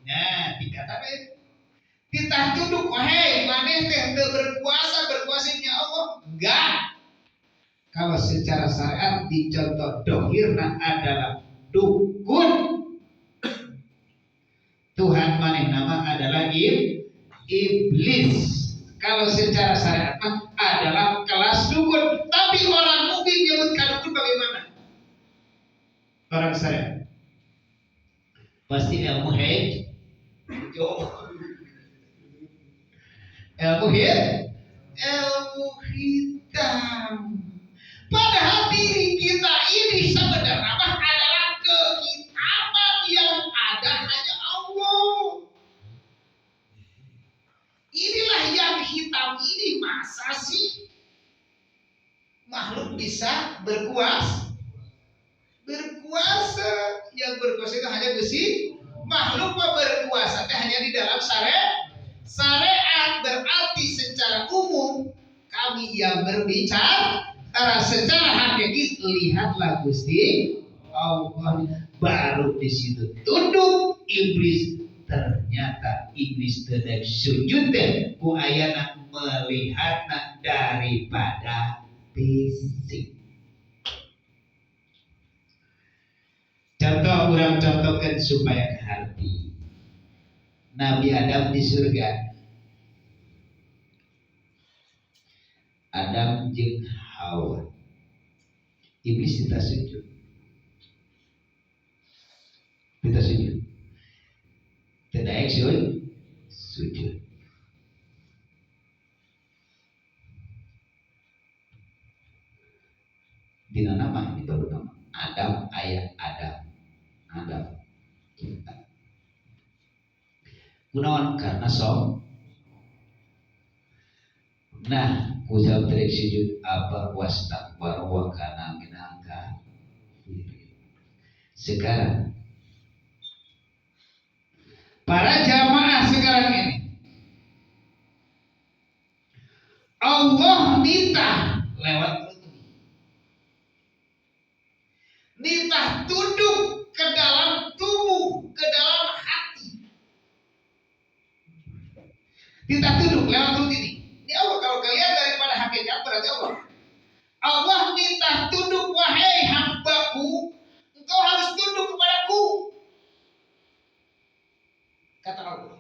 Nah, dikatakan titah tunduk, hei maneh teh berkuasanya Allah, enggak. Kalau secara syariat dicontoh dohirna adalah dukun. Tuhan maneh nama adalah iblis. Kalau secara syariat adalah kelas dukun. Tapi orang mukmin nyebutkan dukun bagaimana? Orang syariat pasti ilmu ilmu hitam. Padahal diri kita ini sebenarnya adalah kehitaman yang ada hanya Allah. Inilah yang hitam ini. Masa sih makhluk bisa berkuasa? Yang berkuasa itu hanya besi. Makhluk berkuasa itu hanya di dalam syariat. Berarti secara umum kami yang berbicara secara hakiki, lihatlah Gusti Allah. Baru di situ tunduk iblis. Ternyata iblis tidak sujud ku ayana melihatna daripada fisik. Contoh orang contohkan supaya ke hati. Nabi Adam di surga. Adam jeung Hawa. Iblis tidak sujud. Tidak sujud. Tidak sujud. Dina nama itu nama Adam ayat Adam. Kunaon karena nah ujab terik sujud apa wastakbar wa kana minaka. Sekarang para jamaah sekarang ini Allah nitah lewat nitah tunduk ke dalam tubuh, ke dalam hati. Nitah tunduk lewat tubuh ini. Ini Allah, kalau kalian daripada hakikat berarti Allah. Allah nitah tunduk, wahai hambaku, engkau harus tunduk kepadaku. Kata Allah.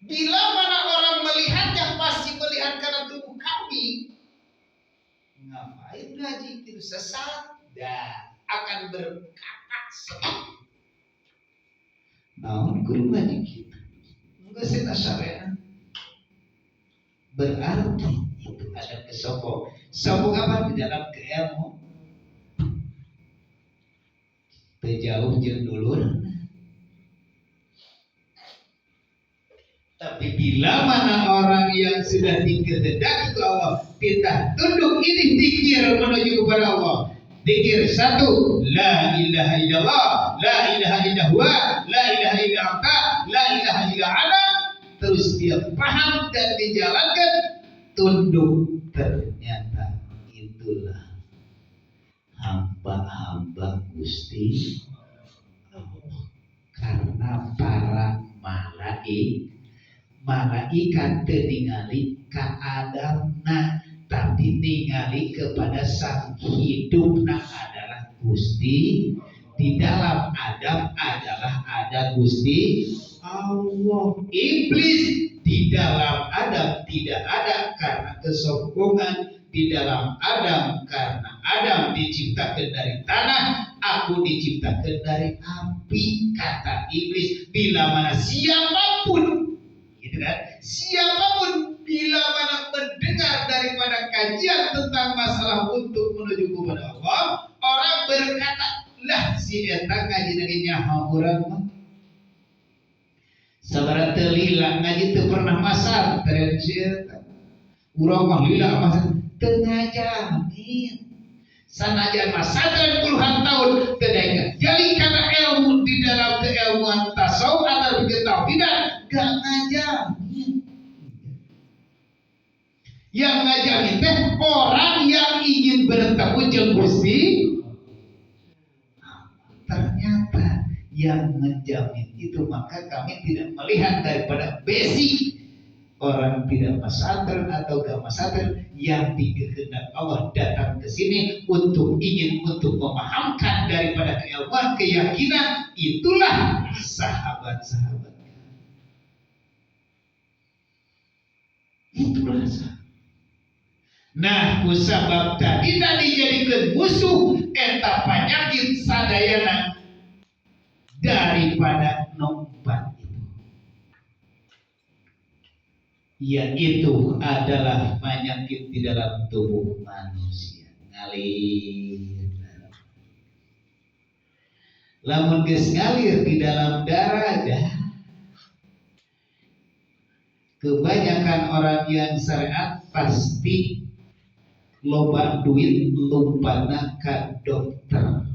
Bila mana orang melihatnya pasti melihat karena tubuh kami. Ngapain ngaji itu sesat? Dan akan berkata seperti naon kudu ngaji kita enggak sena syariat. Berarti itu ada kesombong apa di dalam keilmu terjauh jeung dulur. Tapi bila mana orang yang sudah dikehendaki ke Allah kita tunduk ini zikir menuju kepada Allah. Zikir satu, la ilaha illallah, la ilaha illallah, la ilaha illa anta, la ilaha illa ana. Terus dia paham dan dijalankan, tunduk. Ternyata itulah hamba-hamba Gusti Allah. Karena para malaikat ningali ka Adamna, tapi ningali kepada sang hidupna adalah Gusti. Di dalam Adam adalah ada Gusti Allah. Iblis di dalam Adam tidak ada karena kesombongan. Di dalam Adam karena Adam diciptakan dari tanah, aku diciptakan dari api. Kata iblis, bila mana siapapun, gitu kan? Siapapun bila mana mendengar daripada kajian tentang masalah untuk menuju kepada Allah, orang berkata, lah si eta ngaji nanya orang mah. Sabaraha teu lila ngaji teu pernah masar teren si eta. Urang mah lila masar teu ngajamin. Sanajan masar puluhan tahun teu daeng. Jadi karena ilmu di dalam keilmuan tasawuf atau ketauhidan gak ngajamin. Yang ngajamin teh orang yang ingin bertemu jeung Gusti. Ternyata yang menjamin itu maka kami tidak melihat daripada basic orang tidak pesantren atau gak pesantren yang dikehendak Allah datang ke sini untuk memahamkan daripada keilmuan keyakinan. Itulah sahabat-sahabat. Itu rasa. Nah, kusabab tadi dijadikan musuh eta penyakit sadayana daripada nompat itu, yaitu adalah penyakit di dalam tubuh manusia. Ngalir, lamun geus ngalir di dalam darah dah. Kebanyakan orang yang syariat pasti loba duit lumpana ka dokter,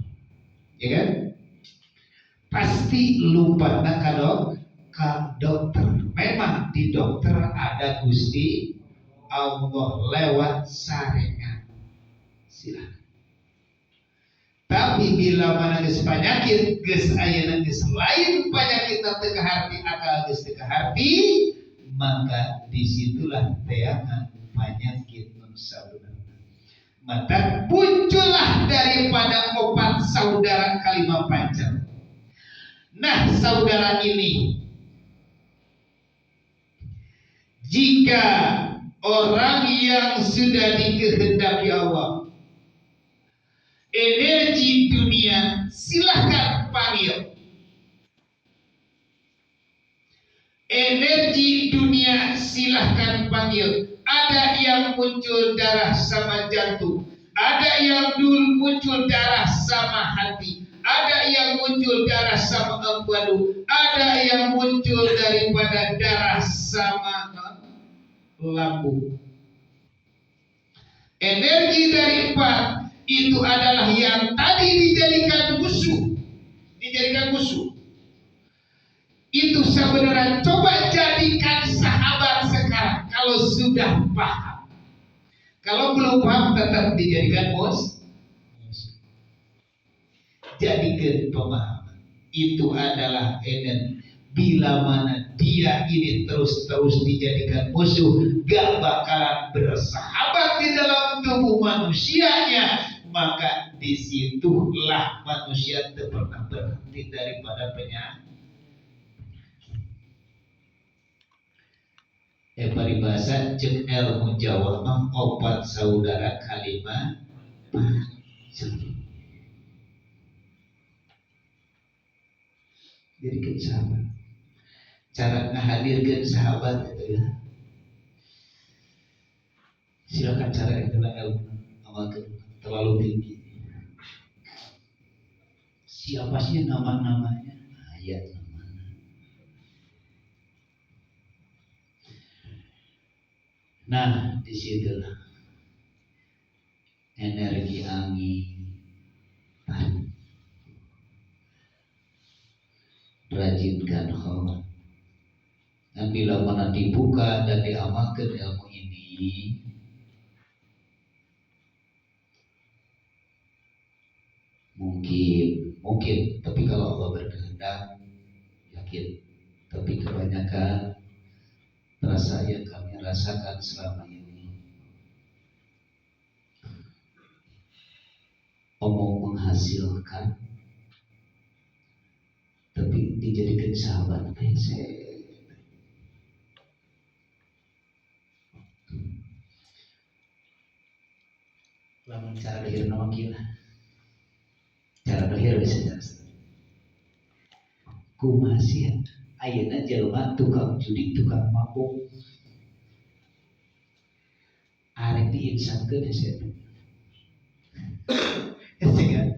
ya kan? Pasti lumpana ka dokter. Memang di dokter ada Gusti Allah lewat sarengan, silakan. Tapi bila mana geus penyakit geus ayeuna geus lain penyakit teu ka harti akal geus teu ka harti, maka disitulah teangan penyakit nun sabenerna. Maka muncullah daripada opat saudara kalimat panjang. Nah, saudara ini, jika orang yang sudah dikehendaki Allah energi dunia, silahkan panggil. Energi dunia silahkan panggil. Ada yang muncul darah sama jantung, ada yang dulu muncul darah sama hati, ada yang muncul darah sama empedu, ada yang muncul daripada darah sama lambung. Energi dari empat itu adalah yang tadi dijadikan musuh. Itu sebenarnya coba jadikan sahabat sekarang kalau sudah paham. Kalau belum paham tetap dijadikan musuh. Jadikan pemahaman. Itu adalah energi. Bila mana dia ini terus dijadikan musuh, gak bakalan bersahabat di dalam tubuh manusianya, maka disitulah manusia tidak pernah berhenti daripada penyakit. Paribasa cek ilmu Jawa mah opat saudara kalimat panjang. Jadi kan sahabat, cara menghadirkan sahabat itu ya. Silakan cara itu lah ilmu amalkan terlalu tinggi. Siapa sih nama-namanya? Ayat namanya. Nah, disitulah energi angin tadi. Rajinkan kholat. Dan bila mana dibuka dan diamalkan ilmu ini, mungkin, tapi kalau Allah berkehendak, yakin. Tapi kebanyakan rasa yang kami rasakan selama ini, omong menghasilkan, tapi dijadikan sahabat saya. Lamun cara lahir nama kita, cara lahir bisa jelas. Ku masih ayeuna jelema tukang judi, tukang mabuk, arek diinsapkeun hese. Hese kan?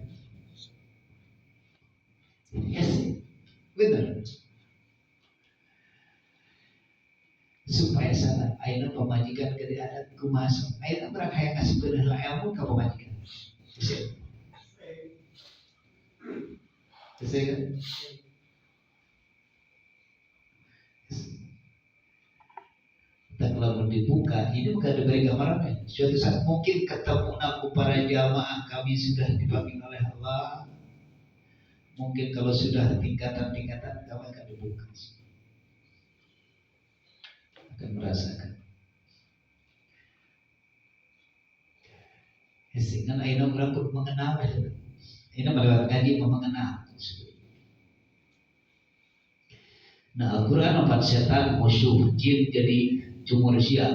Hese. Benar. Supaya sana ayeuna pamajikan gede adat kumaha ayeuna berang hayang ngasih ilmu ka pamajikan. Hese. Hese kan? Dan kalau dibuka, ini bukan diberi gambaran. Suatu saat mungkin ketemu aku para jamaah kami sudah dipanggil oleh Allah. Mungkin kalau sudah tingkatan-tingkatan kami akan dibuka, akan merasakan. Sehingga ayeuna urang kudu mengenal. Ayeuna melewat ngaji mengenal. Nah, Al-Quran opat setan musuh jin jadi cumur sia.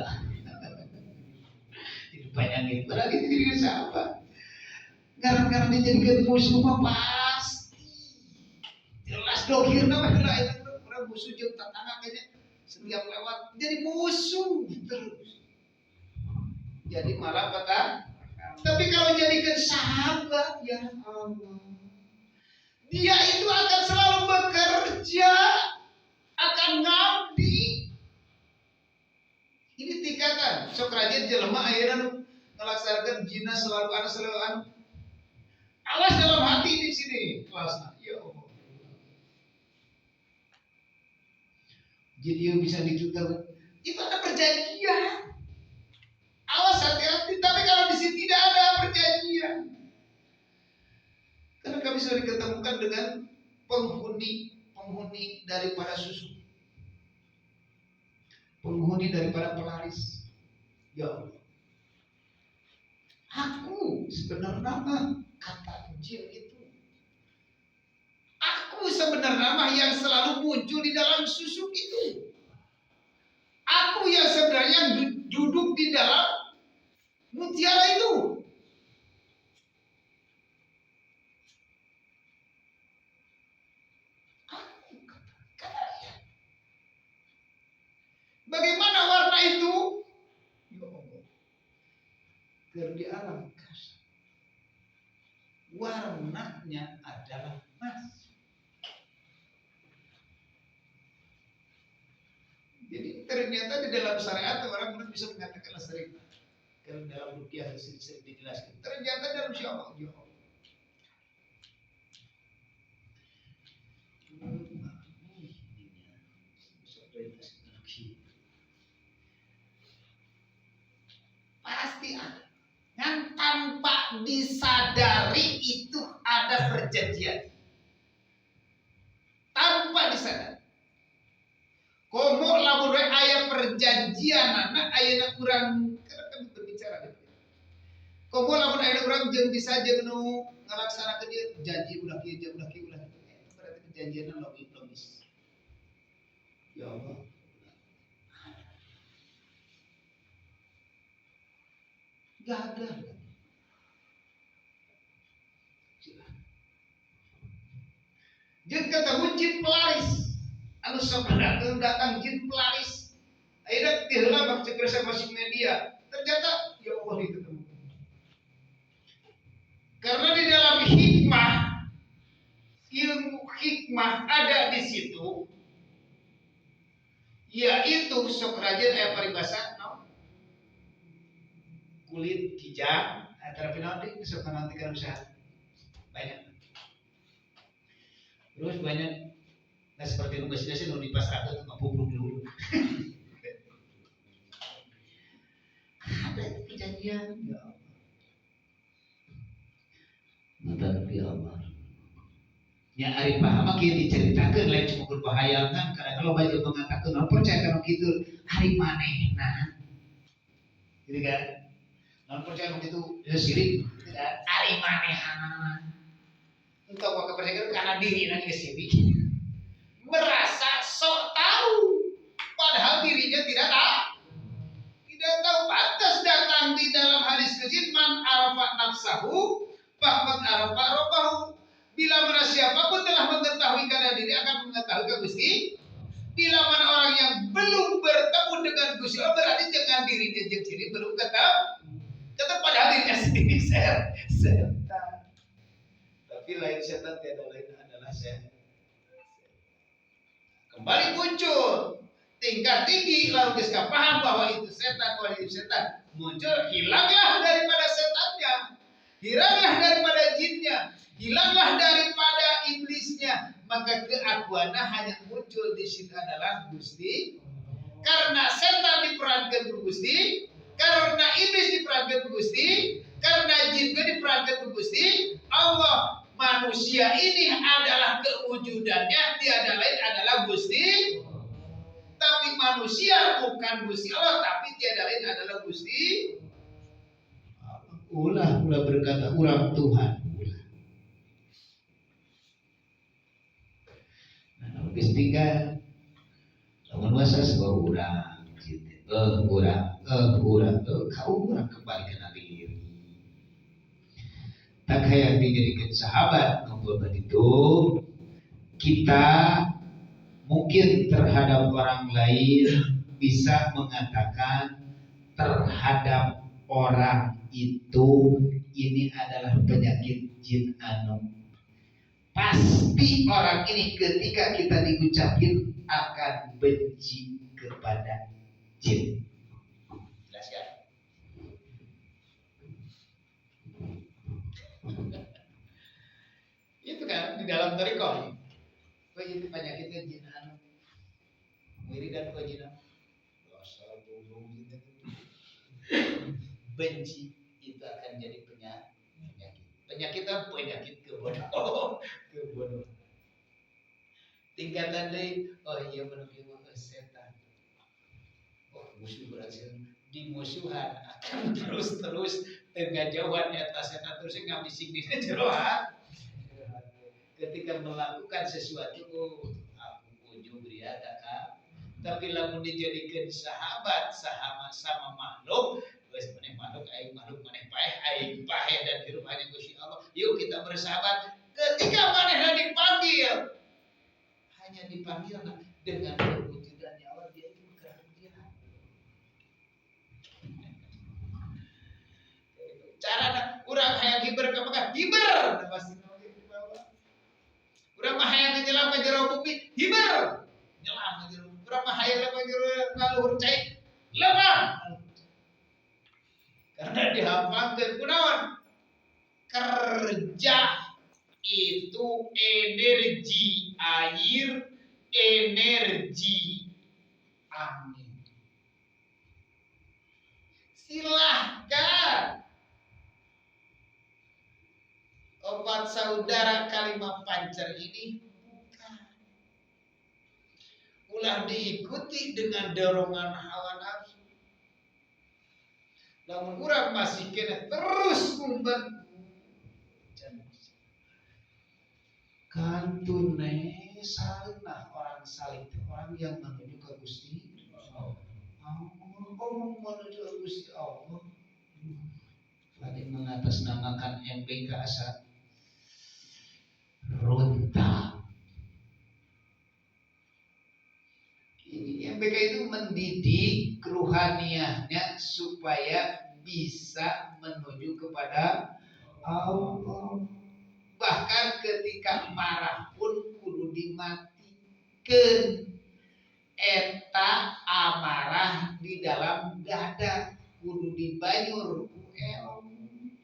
banyak berarti jadi sahabat. Karena dijadikan musuh mah pasti jelas dohir namanya lah itu orang musuh jeung tetangga kayaknya setiap lewat jadi musuh terus. Jadi malah petang. Tapi kalau jadikan sahabat ya Allah, dia itu akan selalu bekerja, akan ngabdi. Ini tingkatan. Sok rajin jelema ayeuna ngelaksanakeun jina selalu anu. Awas dalam hati di sini kelasna. Ya Allah. Jadi yang bisa dicutar itu ada perjanjian. Awas hati-hati. Tapi kalau di sini tidak ada perjanjian, karena kami sudah diketemukan dengan penghuni daripada susu, penghuni daripada pelaris. Ya Allah. Aku sebenarnya kata jin itu. Aku sebenarnya nama yang selalu muncul di dalam susuk itu. Aku yang sebenarnya duduk di dalam mutiara itu. Bagaimana warna itu? Ya Allah. Biar di alam kasar. Warnanya adalah emas. Jadi ternyata di dalam syariat orang bisa mengatakan sering. Kalau dalam rupiah sering dijelaskan. Ternyata dalam syariat ya Allah. Pasti ada. Dan tanpa disadari itu ada perjanjian. Tanpa disadari. Komo lamun aya perjanjian anak ayeuna urang karena kami berbicara gitu. Komo lamun aya urang jeung bisa jeung nu ngalaksanakeun ieu janji ulah kieu ulah kieu. Berarti perjanjianna logis. Ya Allah. Gagal. Jeung ketemu jin pelaris. Anu sabandakeun datang jin pelaris. Ayeuna teu heula bak ceuk sosial media. Ternyata ya Allah ditemu. Karena di dalam hikmah, ilmu hikmah ada di situ, yaitu sok rajin aya paribasa kulit kijang antara penalti sok nanti kan usaha banyak. Terus banyak. Nah seperti nugas sih nu di pasar itu ngapung dulu. Ada kejadian ya Allah. Tapi Allah. Ya ari paham kieu diceritakeun lain cuma berbahayangan karena kalau baca mengatakan non percaya kalau kitu hari manehna. Gitu kan? Non percaya begitu ya sirik tidak ari manehna. Entah apa kepercayaan karena diri nanti sirik. Merasa sok tahu padahal dirinya tidak tahu. Pantas datang di dalam hadis kejin man arafa nafsahu faqad arafa rabbahu. Bila mana siapapun telah mengetahui karena diri akan mengetahui ke Gusti. Bila mana orang yang belum bertemu dengan Gusti Allah berarti dengan dirinya sendiri belum ketemu padahal dirinya sendiri setan. Tapi lain setan tiada lain adalah setan. Kembali muncul tingkat tinggi lalu kita paham bahwa itu setan, muncul hilanglah daripada setannya, hilanglah daripada jinnya, hilanglah daripada iblisnya, maka keakuannya hanya muncul di situ adalah Gusti. Karena setan diperankan ke Gusti, karena iblis diperankan ke Gusti, karena jin diperankan ke Gusti, Allah. Manusia ini adalah kewujudannya tiada lain adalah Gusti. Tapi manusia bukan Gusti Allah, tapi tiada lain adalah Gusti. Ulah berkata urang Tuhan. Nah, habis tiga lamun wasa sebuah urang. kau urang kembali ke nadir. Tak kayak dijadikan sahabat ngobrol begitu, kita mungkin terhadap orang lain bisa mengatakan terhadap orang itu ini adalah penyakit jin anu. Pasti orang ini ketika kita diucapin akan benci kepada jin. Jelas ya? Itu kan di dalam thariqah. Kok itu penyakitnya jin anu. Wiridan kok jin anu. Benci itu akan jadi penyakit. Penyakit apa? Penyakit kebodohan. Kebodohan. Tingkatan deui, oh iya benar ieu setan. Oh, musuh berhasil dimusuhan akan terus tengah jauhan eta setan terus ngabisik dina jero hati. Ketika melakukan sesuatu, aku ujung riada kan. Tapi lamun dijadikan sahabat sama makhluk, wes maneh makhluk aing makhluk maneh paeh aing paeh dan hirup hanya Gusti Allah. Yuk kita bersahabat. Ketika maneh dipanggil, hanya dipanggil dengan kewujudannya Allah dia itu bergerak jihad. Cara urang hayang hiber ka Mekah, hiber pasti urang mah hayang nyelam ka jero bumi, hiber nyelam ka jero. Urang mah hayang leuwih jero ngaluhur cai, leuwih. Karena dihampangkeun kunaon? Kerja itu energi air, energi angin. Silahkan obat saudara kalimat pancer ini bukan. Ulah diikuti dengan dorongan hawa nafsu. Lamun urang masih kena terus kumbat kantune salinah orang salih itu orang yang menuju ke Gusti Allah. Ngomong menuju ke Gusti Allah. Tadi mengatasnamakan MPK asa runta. Ini MPK itu mendidik keruhaniannya supaya bisa menuju kepada Allah. Bahkan ketika marah pun kudu dimatikan. Eta amarah di dalam dada kudu dibanyur ku ilmu.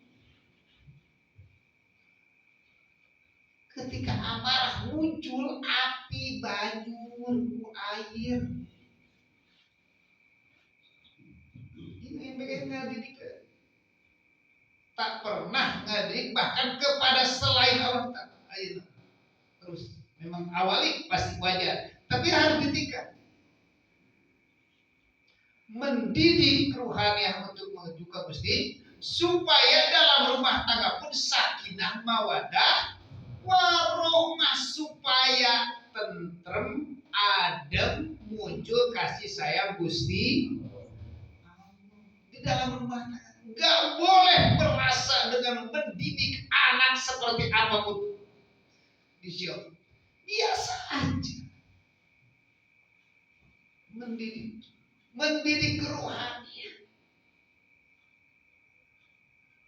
Ketika amarah muncul api banyur ku air. Ini yang ngadidik tak pernah ngadidik bahkan kepada selain Allah. Ayo terus memang awali pasti wajar, tapi harus ditingkat. Mendidik ruhaniah untuk menuju ke Gusti supaya dalam rumah tangga pun sakinah mawadah warahmah, supaya tentrem adem muncul kasih sayang Gusti di dalam rumah tangga. Gak boleh merasa dengan mendidik anak seperti apapun disiap. Biasa aja. Mendidik kerohanian.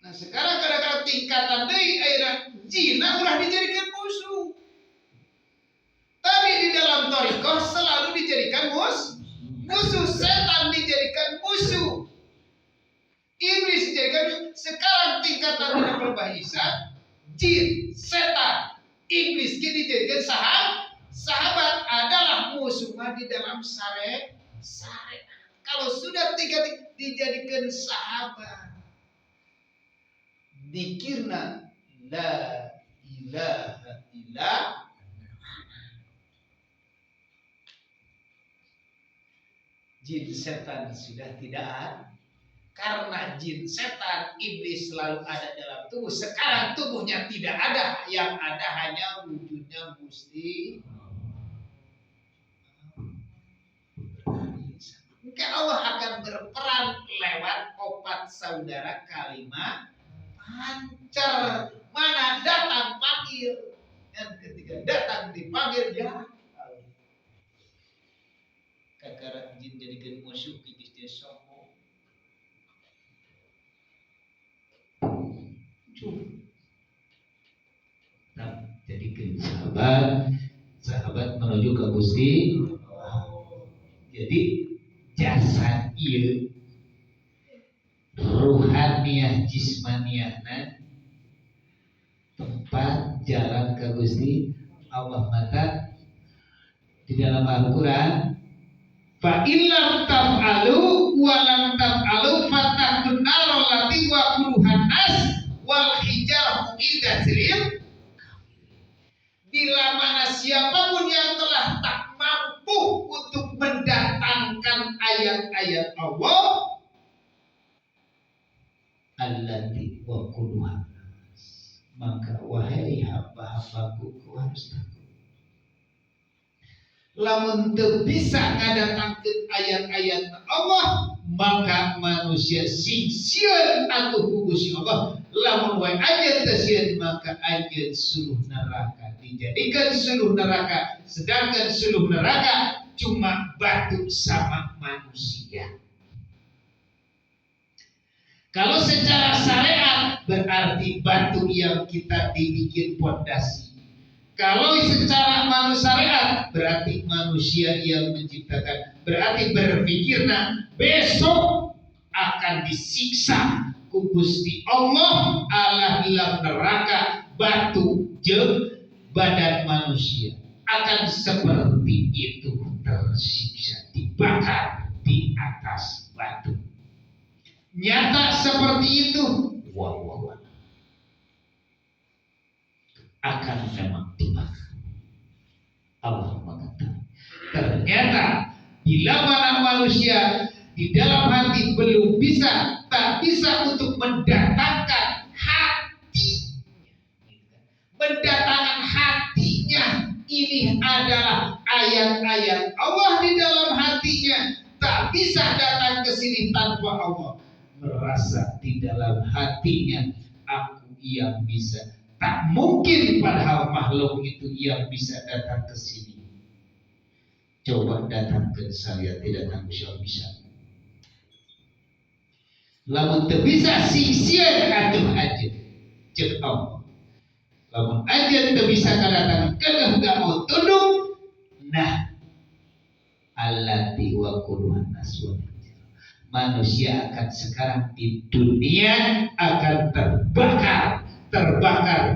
Nah sekarang kadang-kadang tingkatan deui ayeuna zina ulah dijadikan musuh. Tapi di dalam thariqah selalu dijadikan musuh. Setan dijadikan musuh. Iblis dijadikan musuh. Sekarang tingkatan dalam berbahisa jin, setan, iblis dijadikan sahabat adalah musuh di dalam syariat. Kalau sudah tingkat dijadikan sahabat, dikirna la ilaha illallah. Jin setan sudah tidak ada. Karena jin setan iblis selalu ada dalam tubuh. Sekarang tubuhnya tidak ada, yang ada hanya wujudnya Gusti. Maka Allah akan akan berperan lewat 4 saudara kalimat pancar. Mana datang panggil, dan ketika datang dipanggil ya kakara jin jadikan musuh kikis dia sombong. Nah, jadikan sahabat menuju ke Gusti. Jadi jasad ieu ruhaniyah jismaniyahna tempat jalan ke Gusti Allah. Maka di dalam Al-Quran, fa illam taf'alu wa lam taf'alu fatakun narul lati wa quruhan nas wal hijaratu idaslim. Bila mana siapapun yang telah tak mampu untuk mendatangkan ayat-ayat Allah, allati wa quruhan nas, maka wahai hamba-hambaku, kau harus takut. Lamun teu bisa ngadatangkeun ayat-ayat Allah, maka manusia sing sieun atuh ku Gusti Allah. Lamun wae ajeun teu sieun, maka ajeun suluh neraka. Dijadikan suluh neraka, sedangkan suluh neraka cuma batu sama manusia. Kalau secara syariat berarti batu yang kita dibikin pondasi. Kalau secara manusia berarti manusia yang menciptakan. Berarti berpikirna besok akan disiksa ku Gusti Allah ala hilang neraka batu jeung badan manusia akan seperti itu, tersiksa dibakar di atas batu. Nyata seperti itu. Wah. Akan memang dibakar. Allah mengatakan, ternyata bila mana manusia di dalam hati belum bisa, tak bisa untuk mendatangkan hatinya, ini adalah ayat-ayat Allah di dalam hatinya, tak bisa datang ke sini tanpa Allah. Merasa di dalam hatinya aku yang bisa. Tak mungkin padahal makhluk itu yang bisa datang ke sini. Coba datang ke saya, tidak tanggung jawab bisa. Lamun teu bisa sing-sieun atuh aja ceuk Allah. Lamun aja teu bisa kadatangan kedah gak mau tunduk, nah allati wa quduhan naswa. Manusia akan sekarang di dunia akan terbakar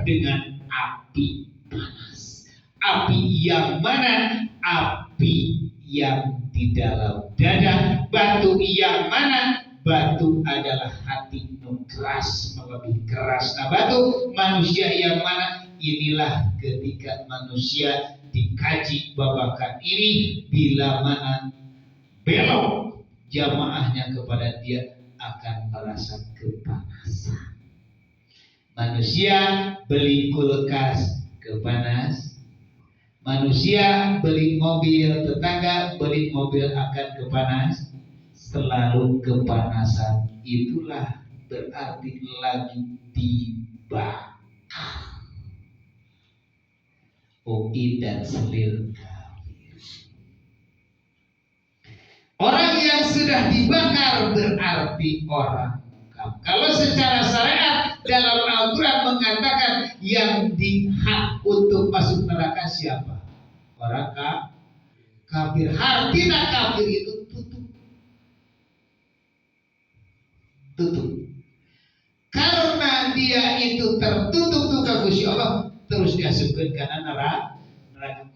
dengan api panas. Api yang mana? Api yang di dalam dada. Batu yang mana? Batu adalah hati nu keras, melebihi keras. Nah, batu manusia yang mana? Inilah ketika manusia dikaji babakan ini, bila mana belok jamaahnya kepada dia akan merasa kepanasan. Manusia beli kulkas kepanas. Manusia beli mobil, tetangga beli mobil akan kepanas. Selalu kepanasan. Itulah berarti lagi dibakar. Dan selil kafir. Orang yang sudah dibakar berarti orang. Kalau secara syariat dalam Al-Quran mengatakan yang dihak untuk masuk neraka siapa? Orang kafir. Hartina kafir itu tutup. Karena dia itu tertutup tuh ke Gusti Allah, terus diasupkan ke neraka.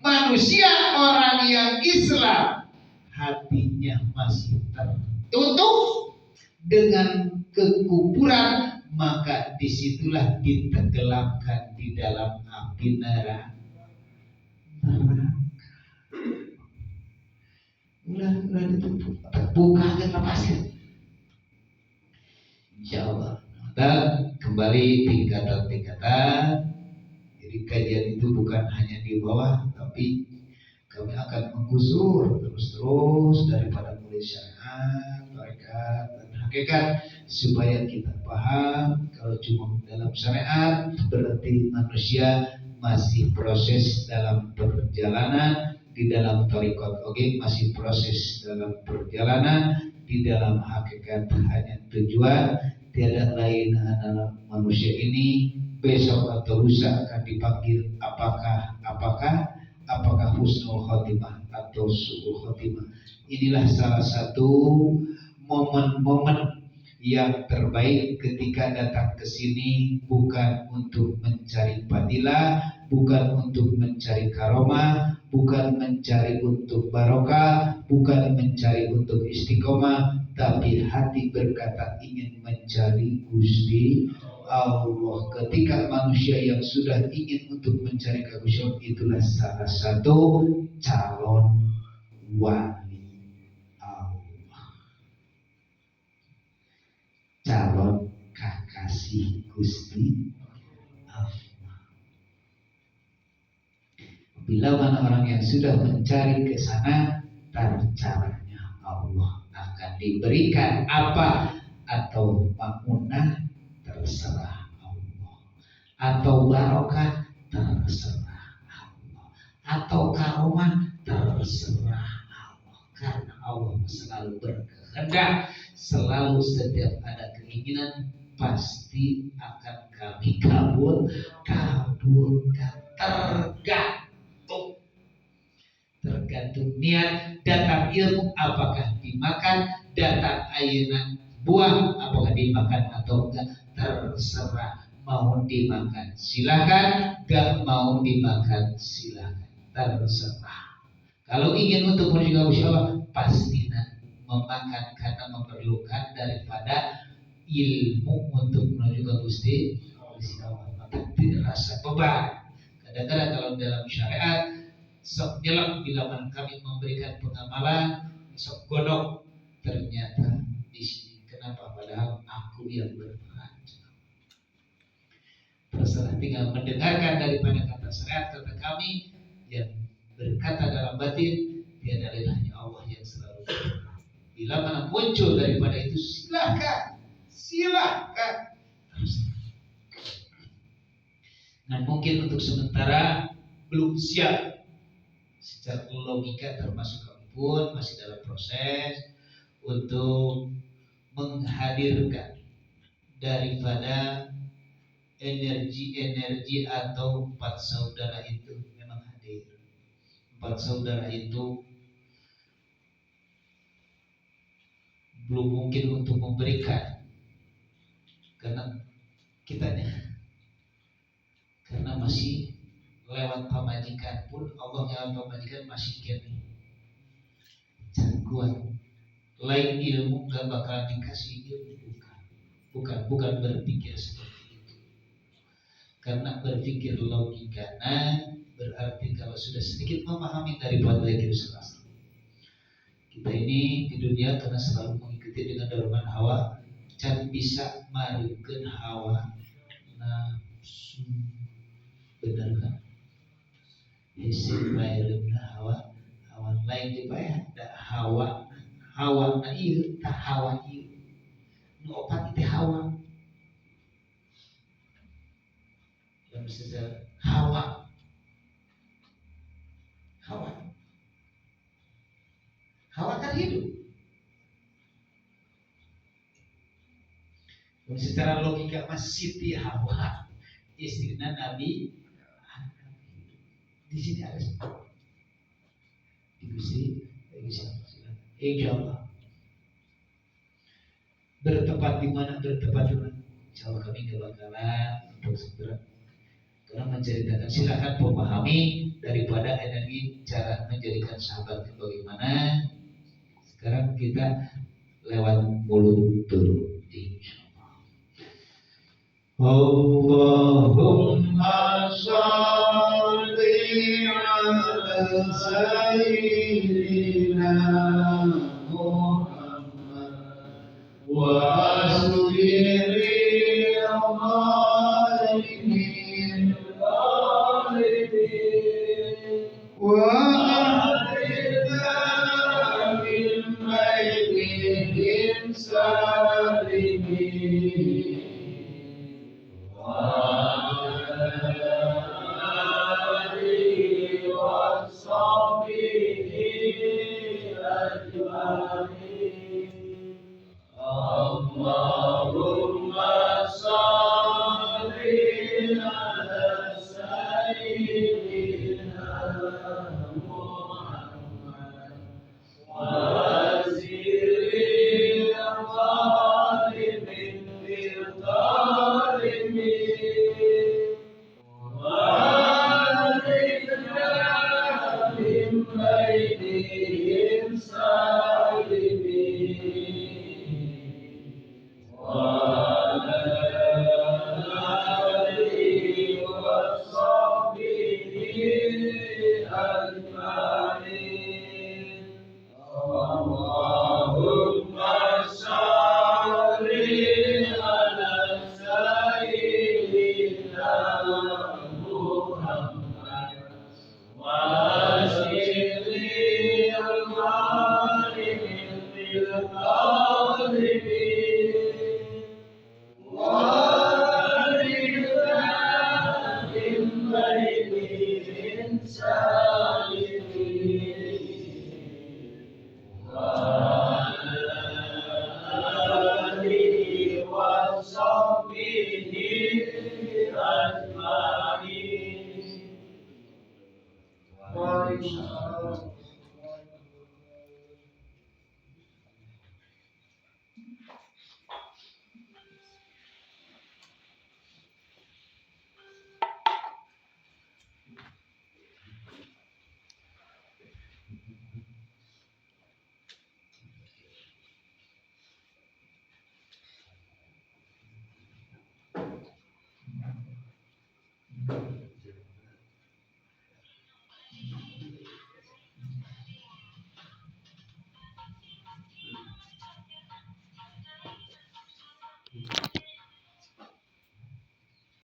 Manusia orang yang Islam hatinya masih tertutup dengan kekufuran, maka disitulah ditenggelamkan di dalam api neraka. Ulah ditutup, terbuka ke lepaskan. Insya Allah. Dan kembali tingkatan-tingkatan. Jadi kajian itu bukan hanya di bawah, tapi kami akan menggusur terus daripada mulai syariat, tarekat dan hakikat, supaya kita paham kalau cuma dalam syariat berarti manusia masih proses dalam perjalanan, di dalam tarekat masih proses dalam perjalanan, di dalam hakikat hanya tujuan, tiada lain adalah manusia ini besok atau lusa akan dipanggil apakah husnul khotimah atau su'ul khotimah. Inilah salah satu momen-momen yang terbaik ketika datang ke sini, bukan untuk mencari fadilah, bukan untuk mencari karomah, bukan mencari untuk barokah, bukan mencari untuk istiqomah, tapi hati berkata ingin mencari Gusti Allah. Ketika manusia yang sudah ingin untuk mencari kehusuan, itulah salah satu calon wali Allah, calon kekasih Gusti Allah. Bila mana orang yang sudah mencari ke sana, caranya Allah akan diberikan apa, atau mamunah terserah Allah, atau barokah terserah Allah, atau karomah terserah Allah. Karena Allah selalu berkehendak, selalu setiap ada keinginan pasti akan kami kabulkan. Tergantung niat. Datang ilmu apakah dimakan, datang ayeuna buah apakah dimakan atau enggak, terserah. Mau dimakan silakan, gak mau dimakan silakan, terserah. Kalau ingin untuk menuju Gusti Allah, pasti memakan karena memerlukan daripada ilmu untuk menuju ke Gusti Allah, maka tidak rasa beban. Kadang-kadang kalau dalam syariat sok nyelak bila mana kami memberikan pengamalan, sok godok, ternyata di sini kenapa, padahal aku yang berperan. Terserah, tinggal mendengarkan daripada kata syariat, kata kami yang berkata dalam batin, tiada lain hanya Allah yang selalu berperan. Bila mana muncul daripada itu, silakan. Nah, mungkin untuk sementara belum siap secara logika, termasuk kami pun masih dalam proses untuk menghadirkan daripada energi atau 4 saudara itu memang hadir. 4 saudara itu belum mungkin untuk memberikan karena masih lewat pamajikan pun, Allah lewat pamajikan masih kini kuat. Lain ilmu gak bakalan dikasih ilmu, bukan berpikir seperti itu. Karena berpikir logikana berarti kalau sudah sedikit memahami daripada Rasulullah. Kita ini di dunia karena selalu mengikuti dengan dorongan hawa, can bisa marikeun hawa nafsu. Benar kan? Hese baereuna hawa lain dipaya da hawa na ieu tah hawa ieu nu opat teh hawa dan bisa hawa kan hidup. Secara logika masih Siti Hawa istrinya Nabi, di sini ada diskusi insya Allah bertempat di mana, insya Allah kami gak bakalan untuk segera karena menceritakan. Silakan memahami daripada energi cara menjadikan sahabat bagaimana. Sekarang kita lewat mulut dulu, insya Allah. Allahumma sholli ala sayyidina Muhammad wa asyril zalimin wa